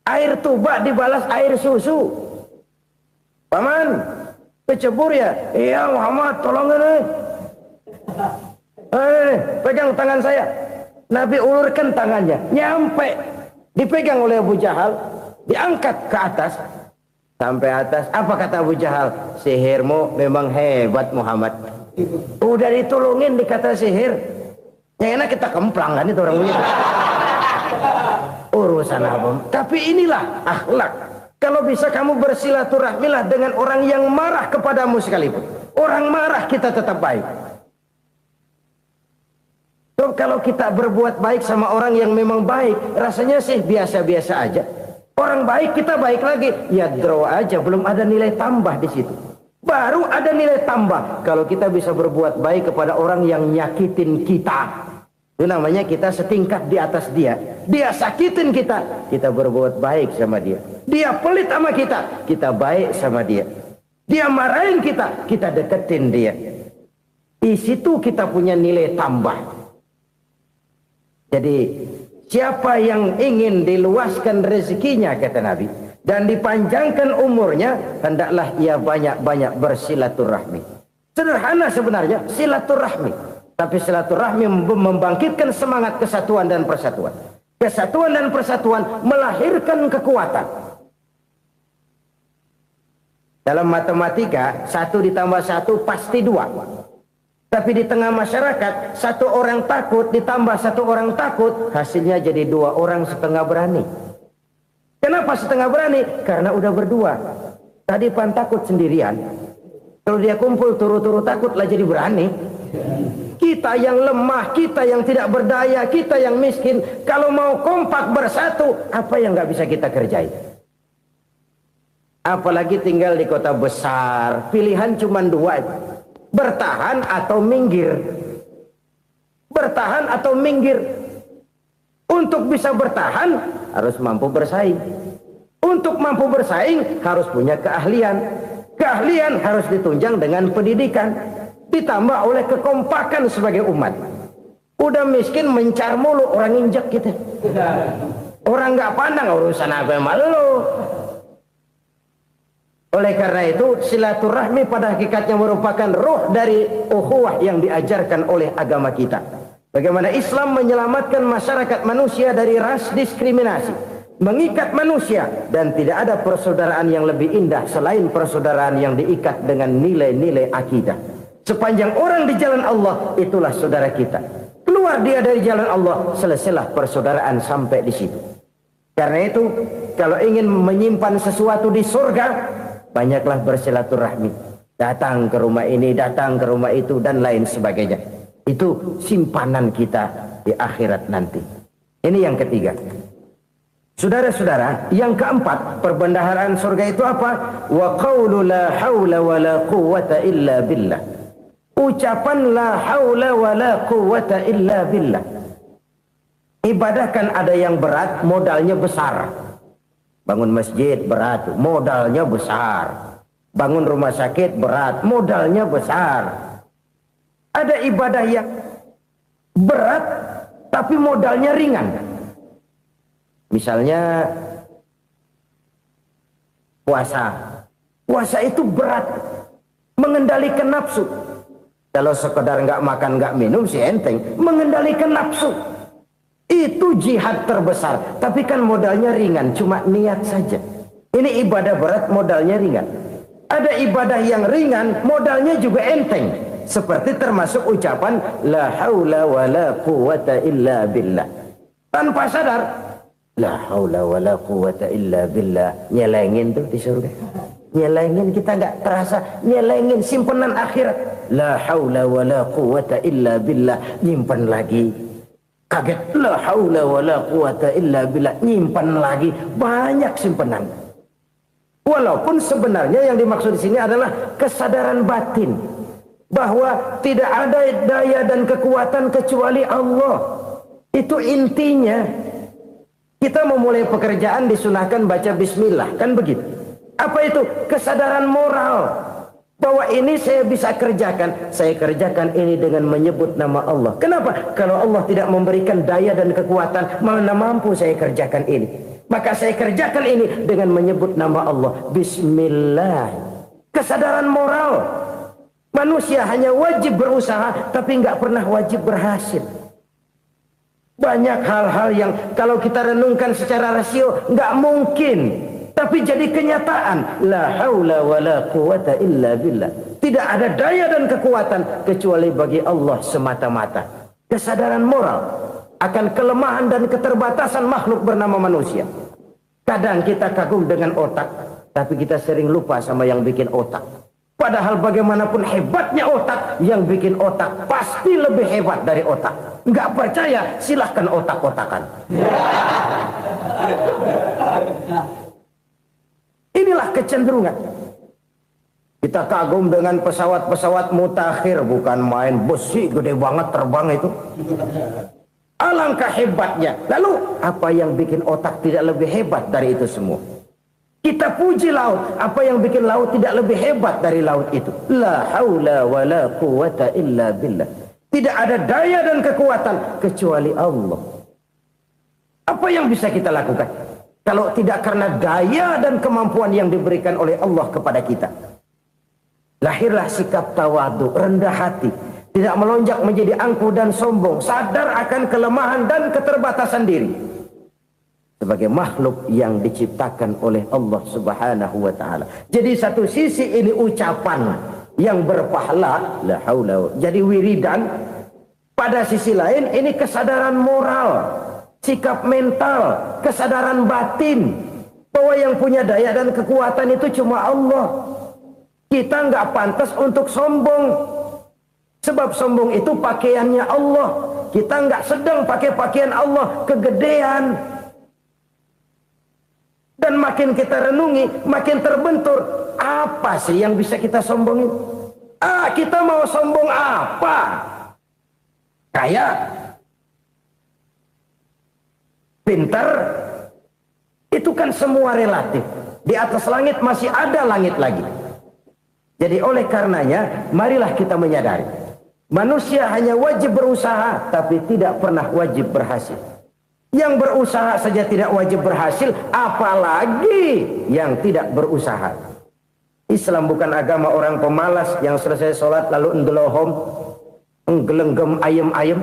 Air tuba dibalas air susu. Paman, kecebur ya? Iya Muhammad, tolong ini. Pegang tangan saya. Nabi ulurkan tangannya. Nyampe. Dipegang oleh Abu Jahal. Diangkat ke atas. Sampai atas. Apa kata Abu Jahal? Sihirmu memang hebat Muhammad. Udah ditolongin dikata sihir. Yang enak kita kemplang kan itu orang begitu. Urusan apa? Tapi inilah akhlak. Kalau bisa kamu bersilaturahmilah dengan orang yang marah kepadamu sekalipun. Orang marah kita tetap baik. So, kalau kita berbuat baik sama orang yang memang baik, rasanya sih biasa-biasa aja. Orang baik kita baik lagi, ya draw aja, belum ada nilai tambah di situ. Baru ada nilai tambah kalau kita bisa berbuat baik kepada orang yang nyakitin kita. Itu namanya kita setingkat di atas dia. Dia sakitin kita, kita berbuat baik sama dia. Dia pelit sama kita, kita baik sama dia. Dia marahin kita, kita deketin dia. Di situ kita punya nilai tambah. Jadi siapa yang ingin diluaskan rezekinya kata Nabi dan dipanjangkan umurnya, hendaklah ia banyak-banyak bersilaturahmi. Sederhana sebenarnya silaturahmi. Tapi silaturahmi membangkitkan semangat kesatuan dan persatuan. Kesatuan dan persatuan melahirkan kekuatan. Dalam matematika, 1 ditambah 1 pasti 2. Tapi di tengah masyarakat, 1 orang takut ditambah 1 orang takut, hasilnya jadi 2 orang setengah berani. Kenapa setengah berani? Karena udah berdua. Tadi pan takut sendirian. Kalau dia kumpul turu-turu takut lah jadi berani. Kita yang lemah, kita yang tidak berdaya, kita yang miskin, kalau mau kompak bersatu, apa yang nggak bisa kita kerjain? Apalagi tinggal di kota besar, pilihan cuma 2, bertahan atau minggir. Bertahan atau minggir. Untuk bisa bertahan harus mampu bersaing. Untuk mampu bersaing harus punya keahlian. Keahlian harus ditunjang dengan pendidikan. Ditambah oleh kekompakan sebagai umat. Udah miskin mencar mulu, orang injek kita. Orang nggak pandang urusan apa yang malu. Oleh karena itu silaturahmi pada hakikatnya merupakan roh dari ukhuwah yang diajarkan oleh agama kita. Bagaimana Islam menyelamatkan masyarakat manusia dari ras diskriminasi, mengikat manusia, dan tidak ada persaudaraan yang lebih indah selain persaudaraan yang diikat dengan nilai-nilai akidah. Sepanjang orang di jalan Allah, itulah saudara kita. Keluar dia dari jalan Allah, selesailah persaudaraan sampai di situ. Karena itu, kalau ingin menyimpan sesuatu di surga, banyaklah bersilaturahmi. Datang ke rumah ini, datang ke rumah itu, dan lain sebagainya. Itu simpanan kita di akhirat nanti. Ini yang ketiga. Saudara-saudara, yang keempat, perbendaharaan surga itu apa? Wa qawlu la hawla wa la quwwata illa billah. Ucapan la haula wa la quwwata illa billah. Ibadah kan ada yang berat, modalnya besar. Bangun masjid berat, modalnya besar. Bangun rumah sakit berat, modalnya besar. Ada ibadah yang berat tapi modalnya ringan. Misalnya puasa. Puasa itu berat, mengendalikan nafsu. Kalau sekedar nggak makan nggak minum sih enteng, mengendalikan nafsu itu jihad terbesar. Tapi kan modalnya ringan, cuma niat saja. Ini ibadah berat, modalnya ringan. Ada ibadah yang ringan, modalnya juga enteng. Seperti termasuk ucapan la haula wa la quwwata illa billah. Tanpa sadar, la haula wa la quwwata illa billah, nyelengin tuh di surga. Nyelengin, kita nggak terasa, nyelengin simpenan akhirat. La haula wa la quwwata illa billah, nyimpan lagi. Kaget, la haula wa la quwwata illa billah, nyimpan lagi. Banyak simpenan. Walaupun sebenarnya yang dimaksud di sini adalah kesadaran batin bahwa tidak ada daya dan kekuatan kecuali Allah. Itu intinya. Kita memulai pekerjaan disunahkan baca bismillah, kan begitu. Apa itu? Kesadaran moral. Bahwa ini saya bisa kerjakan. Saya kerjakan ini dengan menyebut nama Allah. Kenapa? Kalau Allah tidak memberikan daya dan kekuatan, mana mampu saya kerjakan ini. Maka saya kerjakan ini dengan menyebut nama Allah. Bismillah. Kesadaran moral. Manusia hanya wajib berusaha, tapi nggak pernah wajib berhasil. Banyak hal-hal yang kalau kita renungkan secara rasio nggak mungkin. Tapi jadi kenyataan. La haula wa la quwata illa billah. Tidak ada daya dan kekuatan kecuali bagi Allah semata-mata. Kesadaran moral akan kelemahan dan keterbatasan makhluk bernama manusia. Kadang kita kagum dengan otak, tapi kita sering lupa sama yang bikin otak. Padahal bagaimanapun hebatnya otak, yang bikin otak pasti lebih hebat dari otak. Nggak percaya, silahkan otak-otakan. Inilah kecenderungan. Kita kagum dengan pesawat-pesawat mutakhir, bukan main besi gede banget terbang itu. Alangkah hebatnya. Lalu apa yang bikin otak tidak lebih hebat dari itu semua? Kita puji laut. Apa yang bikin laut tidak lebih hebat dari laut itu? La haula wa la quwata illa billah. Tidak ada daya dan kekuatan kecuali Allah. Apa yang bisa kita lakukan kalau tidak karena daya dan kemampuan yang diberikan oleh Allah kepada kita? Lahirlah sikap tawadu, rendah hati, tidak melonjak menjadi angkuh dan sombong, sadar akan kelemahan dan keterbatasan diri sebagai makhluk yang diciptakan oleh Allah Subhanahu wa taala. Jadi satu sisi ini ucapan yang berpahala, la haula, jadi wiridan. Pada sisi lain ini kesadaran moral, sikap mental, kesadaran batin bahwa yang punya daya dan kekuatan itu cuma Allah. Kita nggak pantas untuk sombong, sebab sombong itu pakaiannya Allah. Kita nggak sedang pakai pakaian Allah, kegedean. Dan makin kita renungi, makin terbentur. Apa sih yang bisa kita sombongin? Kita mau sombong apa? Kaya, pintar, itu kan semua relatif. Di atas langit masih ada langit lagi. Jadi oleh karenanya, marilah kita menyadari. Manusia hanya wajib berusaha, tapi tidak pernah wajib berhasil. Yang berusaha saja tidak wajib berhasil, apalagi yang tidak berusaha. Islam bukan agama orang pemalas yang selesai sholat lalu ngelohom, nggelenggem ayem-ayem.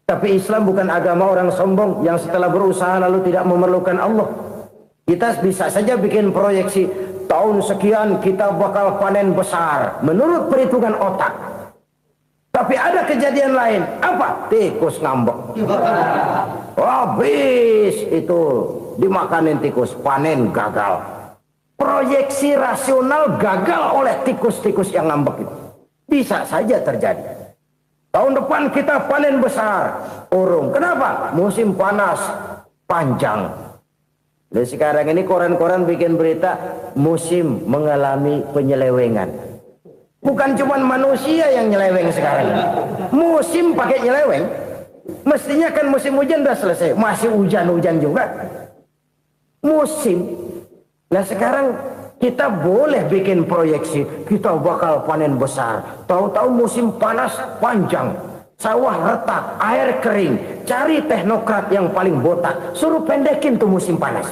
Tapi Islam bukan agama orang sombong yang setelah berusaha lalu tidak memerlukan Allah. Kita bisa saja bikin proyeksi, tahun sekian kita bakal panen besar menurut perhitungan otak. Tapi ada kejadian lain. Apa? Tikus ngambek. Habis itu dimakanin tikus, panen gagal. Proyeksi rasional gagal oleh tikus-tikus yang ngambek itu. Bisa saja terjadi. Tahun depan kita panen besar, urung. Kenapa? Musim panas panjang. Dan sekarang ini koran-koran bikin berita musim mengalami penyelewengan. Bukan cuma manusia yang nyeleweng sekarang. Musim pakai nyeleweng. Mestinya kan musim hujan udah selesai, masih hujan-hujan juga. Musim. Nah sekarang kita boleh bikin proyeksi, kita bakal panen besar. Tahu-tahu musim panas panjang, sawah retak, air kering. Cari teknokrat yang paling botak, suruh pendekin tuh musim panas.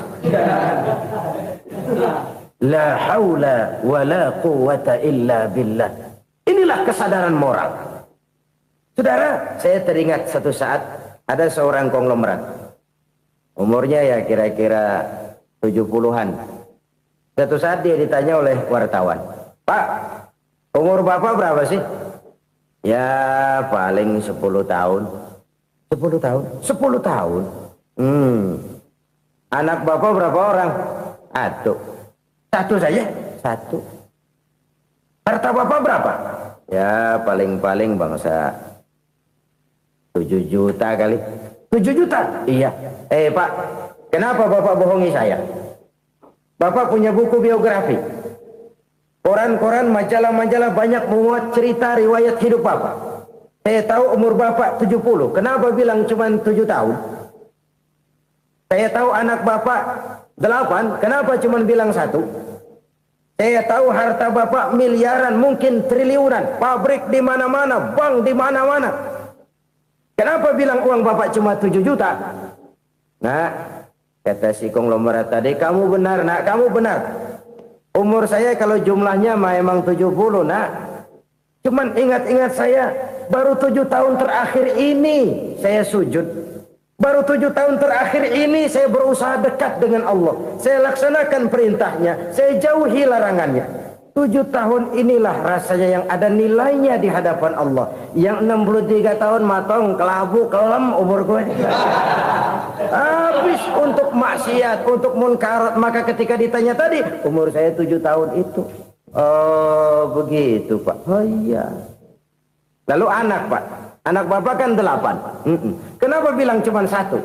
La haula wa la quwata illa billah. Inilah kesadaran moral. Saudara, saya teringat satu saat ada seorang konglomerat. Umurnya ya kira-kira 70-an. Satu saat dia ditanya oleh wartawan, "Pak, umur Bapak berapa sih?" "Ya paling 10 tahun." 10 tahun? 10 tahun? Anak Bapak berapa orang? Satu. Satu saja? Satu. Harta Bapak berapa? Ya paling-paling bangsa 7 juta kali. 7 juta? Iya. Pak, kenapa Bapak bohongi saya? Bapak punya buku biografi. Koran-koran, majalah-majalah banyak memuat cerita riwayat hidup Bapak. Saya tahu umur Bapak 70. Kenapa bilang cuma 7 tahun? Saya tahu anak Bapak 8. Kenapa cuma bilang 1? Saya tahu harta bapak miliaran, mungkin triliunan, pabrik di mana-mana, bank di mana-mana. Kenapa bilang uang bapak cuma 7 juta? Nah, kata si konglomerat tadi, kamu benar nak, kamu benar. Umur saya kalau jumlahnya memang 70 nak. Cuman ingat-ingat saya, baru 7 tahun terakhir ini saya sujud. Baru 7 tahun terakhir ini saya berusaha dekat dengan Allah. Saya laksanakan perintahnya, saya jauhi larangannya. 7 tahun inilah rasanya yang ada nilainya di hadapan Allah. Yang 63 tahun matong, kelabu, kelem umur gue. Habis untuk maksiat, untuk munkarat. Maka ketika ditanya tadi, umur saya 7 tahun itu. Oh begitu Pak. Oh iya. Lalu anak Pak. Anak bapak kan 8. Kenapa bilang cuma 1?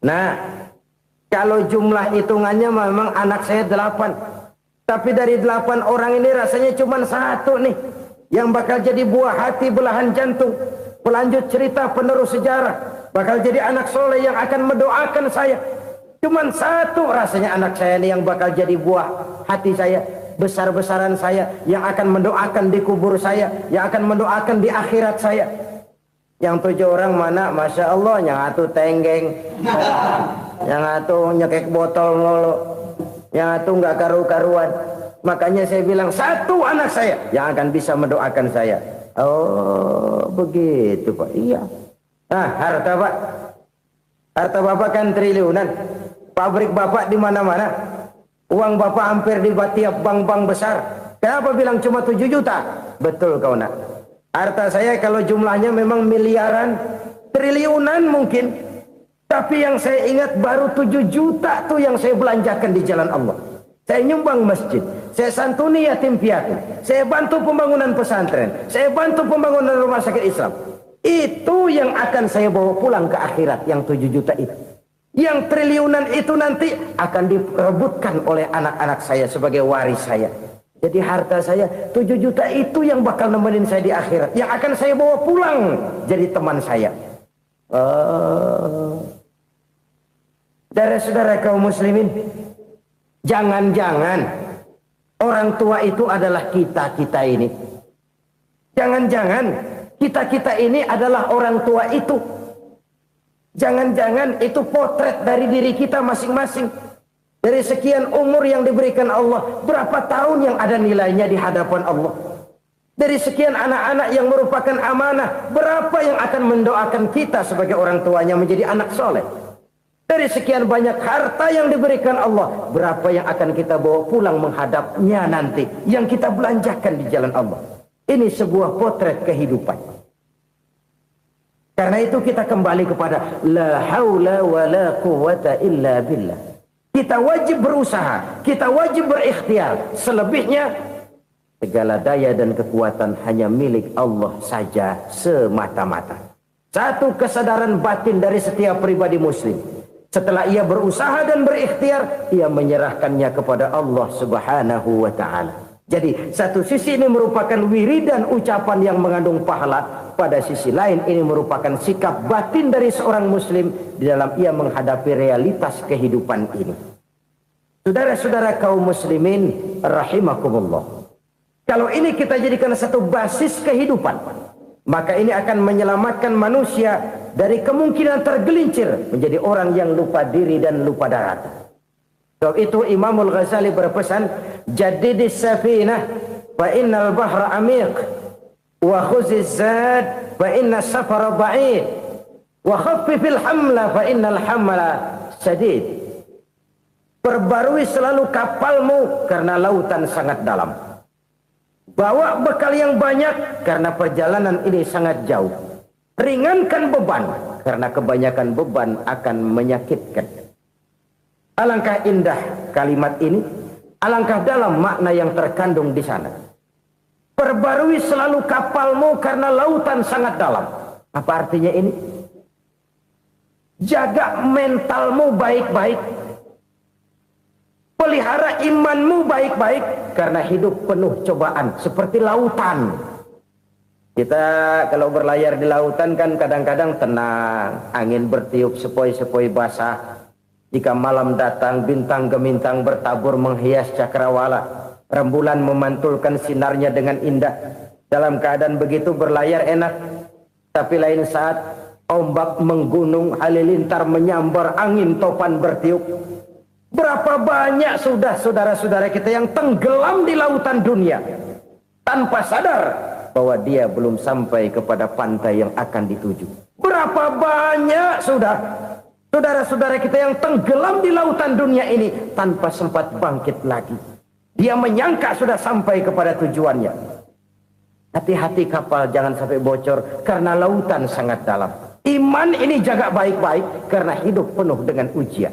Nah, kalau jumlah hitungannya memang anak saya 8. Tapi dari 8 orang ini rasanya cuma 1 nih. Yang bakal jadi buah hati, belahan jantung. Pelanjut cerita, penerus sejarah. Bakal jadi anak soleh yang akan mendoakan saya. Cuma 1 rasanya anak saya ini yang bakal jadi buah hati saya. Besar-besaran saya. Yang akan mendoakan di kubur saya. Yang akan mendoakan di akhirat saya. Yang 7 orang mana? Masya Allah, yang 1 tenggeng, yang 1 nyekek botol mulu, yang 1 nggak karu-karuan. Makanya saya bilang 1 anak saya yang akan bisa mendoakan saya. Oh begitu Pak. Iya. Nah harta Pak, harta bapak kan triliunan, pabrik bapak di mana-mana, uang bapak hampir di tiap bank-bank besar. Kenapa bilang cuma 7 juta? Betul kau nak. Harta saya kalau jumlahnya memang miliaran, triliunan mungkin. Tapi yang saya ingat baru 7 juta tuh yang saya belanjakan di jalan Allah. Saya nyumbang masjid, saya santuni yatim piatu, saya bantu pembangunan pesantren, saya bantu pembangunan rumah sakit Islam. Itu yang akan saya bawa pulang ke akhirat, yang 7 juta itu. Yang triliunan itu nanti akan diperebutkan oleh anak-anak saya sebagai waris saya. Jadi harta saya 7 juta itu yang bakal nemenin saya di akhirat. Yang akan saya bawa pulang jadi teman saya. Saudara-saudara kaum muslimin, jangan-jangan orang tua itu adalah kita-kita ini. Jangan-jangan kita-kita ini adalah orang tua itu. Jangan-jangan itu potret dari diri kita masing-masing. Dari sekian umur yang diberikan Allah, berapa tahun yang ada nilainya di hadapan Allah? Dari sekian anak-anak yang merupakan amanah, berapa yang akan mendoakan kita sebagai orang tuanya menjadi anak soleh? Dari sekian banyak harta yang diberikan Allah, berapa yang akan kita bawa pulang menghadapnya nanti, yang kita belanjakan di jalan Allah? Ini sebuah potret kehidupan. Karena itu kita kembali kepada la haula wa la quwwata illa billah. Kita wajib berusaha, kita wajib berikhtiar. Selebihnya, segala daya dan kekuatan hanya milik Allah saja semata-mata. Satu kesadaran batin dari setiap pribadi muslim. Setelah ia berusaha dan berikhtiar, ia menyerahkannya kepada Allah Subhanahu wa ta'ala. Jadi, satu sisi ini merupakan wiridan ucapan yang mengandung pahala. Pada sisi lain, ini merupakan sikap batin dari seorang muslim di dalam ia menghadapi realitas kehidupan ini. Saudara-saudara kaum muslimin rahimakumullah. Kalau ini kita jadikan satu basis kehidupan, maka ini akan menyelamatkan manusia dari kemungkinan tergelincir menjadi orang yang lupa diri dan lupa darat. Sebab itu Imamul Ghazali berpesan, jadidis safinah fa innal bahra amiq. Wa khuziz zad fa inna safara ba'id wa khaffifil hamla fa innal hamla sadid. Perbarui selalu kapalmu karena lautan sangat dalam. Bawa bekal yang banyak karena perjalanan ini sangat jauh. Ringankan beban karena kebanyakan beban akan menyakitkan. Alangkah indah kalimat ini, alangkah dalam makna yang terkandung di sana. Perbarui selalu kapalmu karena lautan sangat dalam. Apa artinya ini? Jaga mentalmu baik-baik. Pelihara imanmu baik-baik. Karena hidup penuh cobaan. Seperti lautan. Kita kalau berlayar di lautan kan kadang-kadang tenang. Angin bertiup sepoi-sepoi basah. Jika malam datang bintang gemintang bertabur menghias cakrawala. rembulan memantulkan sinarnya dengan indah. Dalam keadaan begitu berlayar enak. Tapi lain saat ombak menggunung, halilintar menyambar, angin topan bertiup. Berapa banyak sudah saudara-saudara kita yang tenggelam di lautan dunia tanpa sadar bahwa dia belum sampai kepada pantai yang akan dituju. Berapa banyak sudah saudara-saudara kita yang tenggelam di lautan dunia ini tanpa sempat bangkit lagi. Dia menyangka sudah sampai kepada tujuannya. Hati-hati kapal jangan sampai bocor karena lautan sangat dalam. Iman ini jaga baik-baik karena hidup penuh dengan ujian.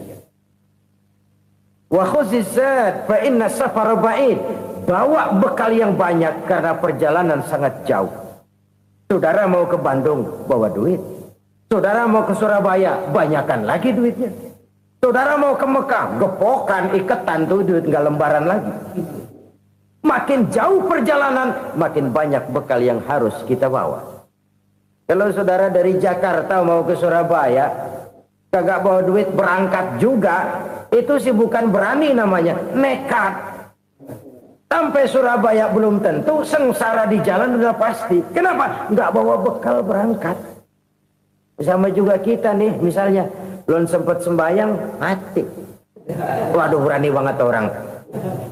Wa khuzizat fa inna safara ba'id. Bawa bekal yang banyak karena perjalanan sangat jauh. Saudara mau ke Bandung, bawa duit. Saudara mau ke Surabaya, banyakan lagi duitnya. Saudara mau ke Mekah, gepokan, iketan tuh duit nggak lembaran lagi. Makin jauh perjalanan, makin banyak bekal yang harus kita bawa. Kalau saudara dari Jakarta mau ke Surabaya, kagak bawa duit berangkat juga, itu sih bukan berani namanya, nekat. Sampai Surabaya belum tentu, sengsara di jalan udah pasti. Kenapa? Nggak bawa bekal berangkat. Sama juga kita nih, misalnya belum sempat sembahyang, mati. Waduh, berani banget orang.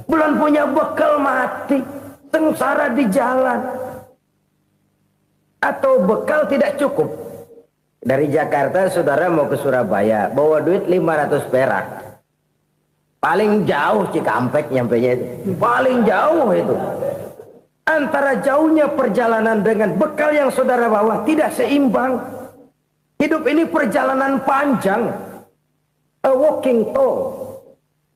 Belum punya bekal, mati. Sengsara di jalan. Atau bekal tidak cukup. Dari Jakarta saudara mau ke Surabaya, bawa duit 500 perak. Paling jauh Cikampek nyampenya itu. Paling jauh itu. Antara jauhnya perjalanan dengan bekal yang saudara bawa tidak seimbang. Hidup ini perjalanan panjang. A walking tour.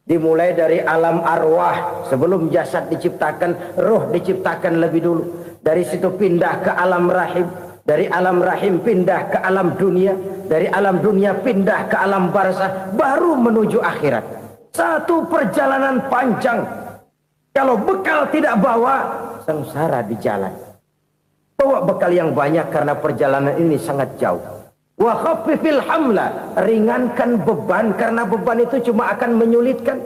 Dimulai dari alam arwah. Sebelum jasad diciptakan, roh diciptakan lebih dulu. Dari situ pindah ke alam rahim. Dari alam rahim pindah ke alam dunia. Dari alam dunia pindah ke alam barzah. Baru menuju akhirat. Satu perjalanan panjang. Kalau bekal tidak bawa, sengsara di jalan. Bawa bekal yang banyak karena perjalanan ini sangat jauh. Wa khaffifil hamla, ringankan beban karena beban itu cuma akan menyulitkan.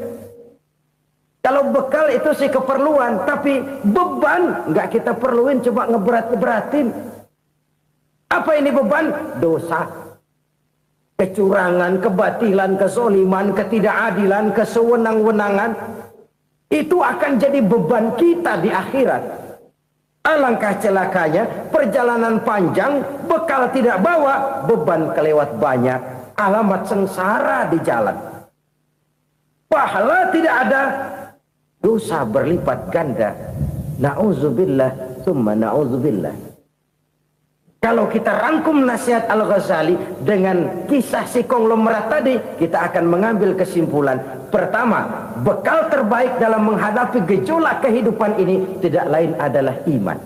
Kalau bekal itu sih keperluan, tapi beban nggak kita perluin, cuma ngeberat-beratin. Apa ini beban? Dosa, kecurangan, kebatilan, kesoliman, ketidakadilan, kesewenang-wenangan. Itu akan jadi beban kita di akhirat. Alangkah celakanya, perjalanan panjang, bekal tidak bawa, beban kelewat banyak, alamat sengsara di jalan. Pahala tidak ada, dosa berlipat ganda. Na'udzubillah, summa na'udzubillah. Kalau kita rangkum nasihat Al-Ghazali dengan kisah si konglomerat tadi, kita akan mengambil kesimpulan. Pertama, bekal terbaik dalam menghadapi gejolak kehidupan ini tidak lain adalah iman.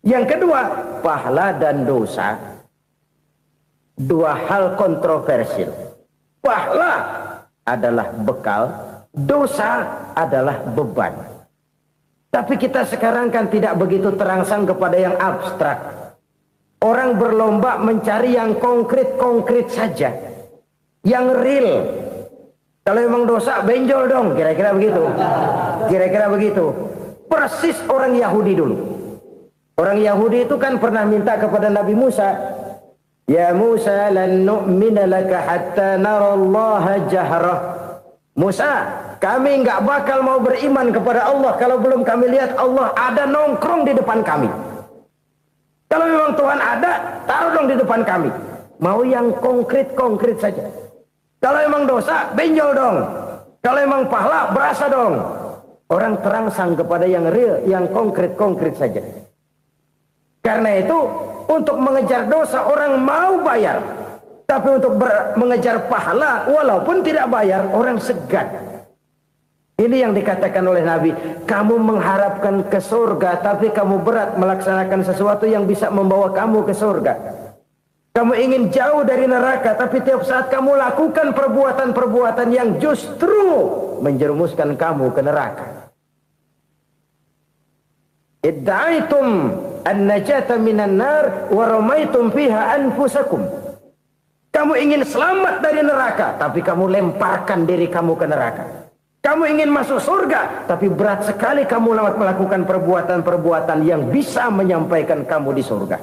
Yang kedua, pahala dan dosa. Dua hal kontroversial. Pahala adalah bekal, dosa adalah beban. Tapi kita sekarang kan tidak begitu terangsang kepada yang abstrak. Orang berlomba mencari yang konkret-konkret saja. Yang real. Kalau memang dosa, benjol dong. Kira-kira begitu. Kira-kira begitu. Persis orang Yahudi dulu. Orang Yahudi itu kan pernah minta kepada Nabi Musa. Ya Musa lan nu'mina laka hatta narallaha jahrah. Musa, kami nggak bakal mau beriman kepada Allah kalau belum kami lihat Allah ada nongkrong di depan kami. Kalau memang Tuhan ada, taruh dong di depan kami. Mau yang konkret-konkret saja. Kalau memang dosa, benjol dong. Kalau memang pahala, berasa dong. Orang terangsang kepada yang real, yang konkret-konkret saja. Karena itu, untuk mengejar dosa, orang mau bayar. Tapi untuk mengejar pahala, walaupun tidak bayar, orang segan. Ini yang dikatakan oleh Nabi, kamu mengharapkan ke surga, tapi kamu berat melaksanakan sesuatu yang bisa membawa kamu ke surga. Kamu ingin jauh dari neraka, tapi tiap saat kamu lakukan perbuatan-perbuatan yang justru menjerumuskan kamu ke neraka. Idda'aitum an-najata minan nar wa ramaitum fiha anfusakum. Kamu ingin selamat dari neraka, tapi kamu lemparkan diri kamu ke neraka. Kamu ingin masuk surga, tapi berat sekali kamu melakukan perbuatan-perbuatan yang bisa menyampaikan kamu di surga.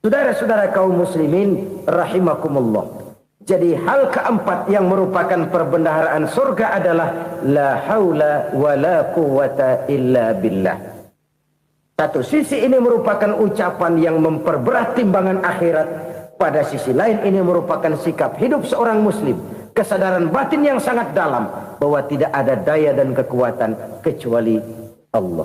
Saudara-saudara kaum muslimin rahimakumullah. Jadi hal keempat yang merupakan perbendaharaan surga adalah la haula wa la quwwata illa billah. Satu sisi ini merupakan ucapan yang memperberat timbangan akhirat. Pada sisi lain ini merupakan sikap hidup seorang muslim. Kesadaran batin yang sangat dalam bahwa tidak ada daya dan kekuatan kecuali Allah.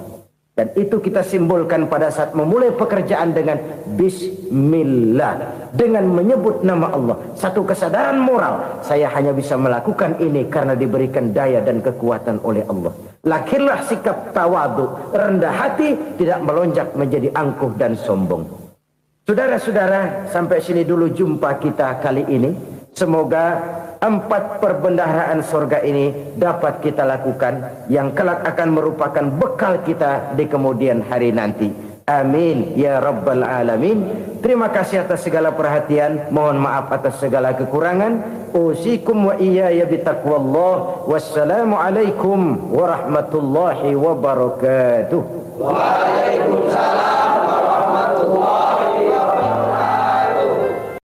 Dan itu kita simbolkan pada saat memulai pekerjaan dengan Bismillah, dengan menyebut nama Allah. Satu kesadaran moral, saya hanya bisa melakukan ini karena diberikan daya dan kekuatan oleh Allah. Lahirlah sikap tawadu, rendah hati, tidak melonjak menjadi angkuh dan sombong. Saudara-saudara, sampai sini dulu jumpa kita kali ini. Semoga 4 perbendaharaan surga ini dapat kita lakukan, yang kelak akan merupakan bekal kita di kemudian hari nanti. Amin ya rabbal alamin. Terima kasih atas segala perhatian, mohon maaf atas segala kekurangan. Usikum wa iyaya bitaqwallah. Wassalamualaikum warahmatullahi wabarakatuh. Waalaikumsalam.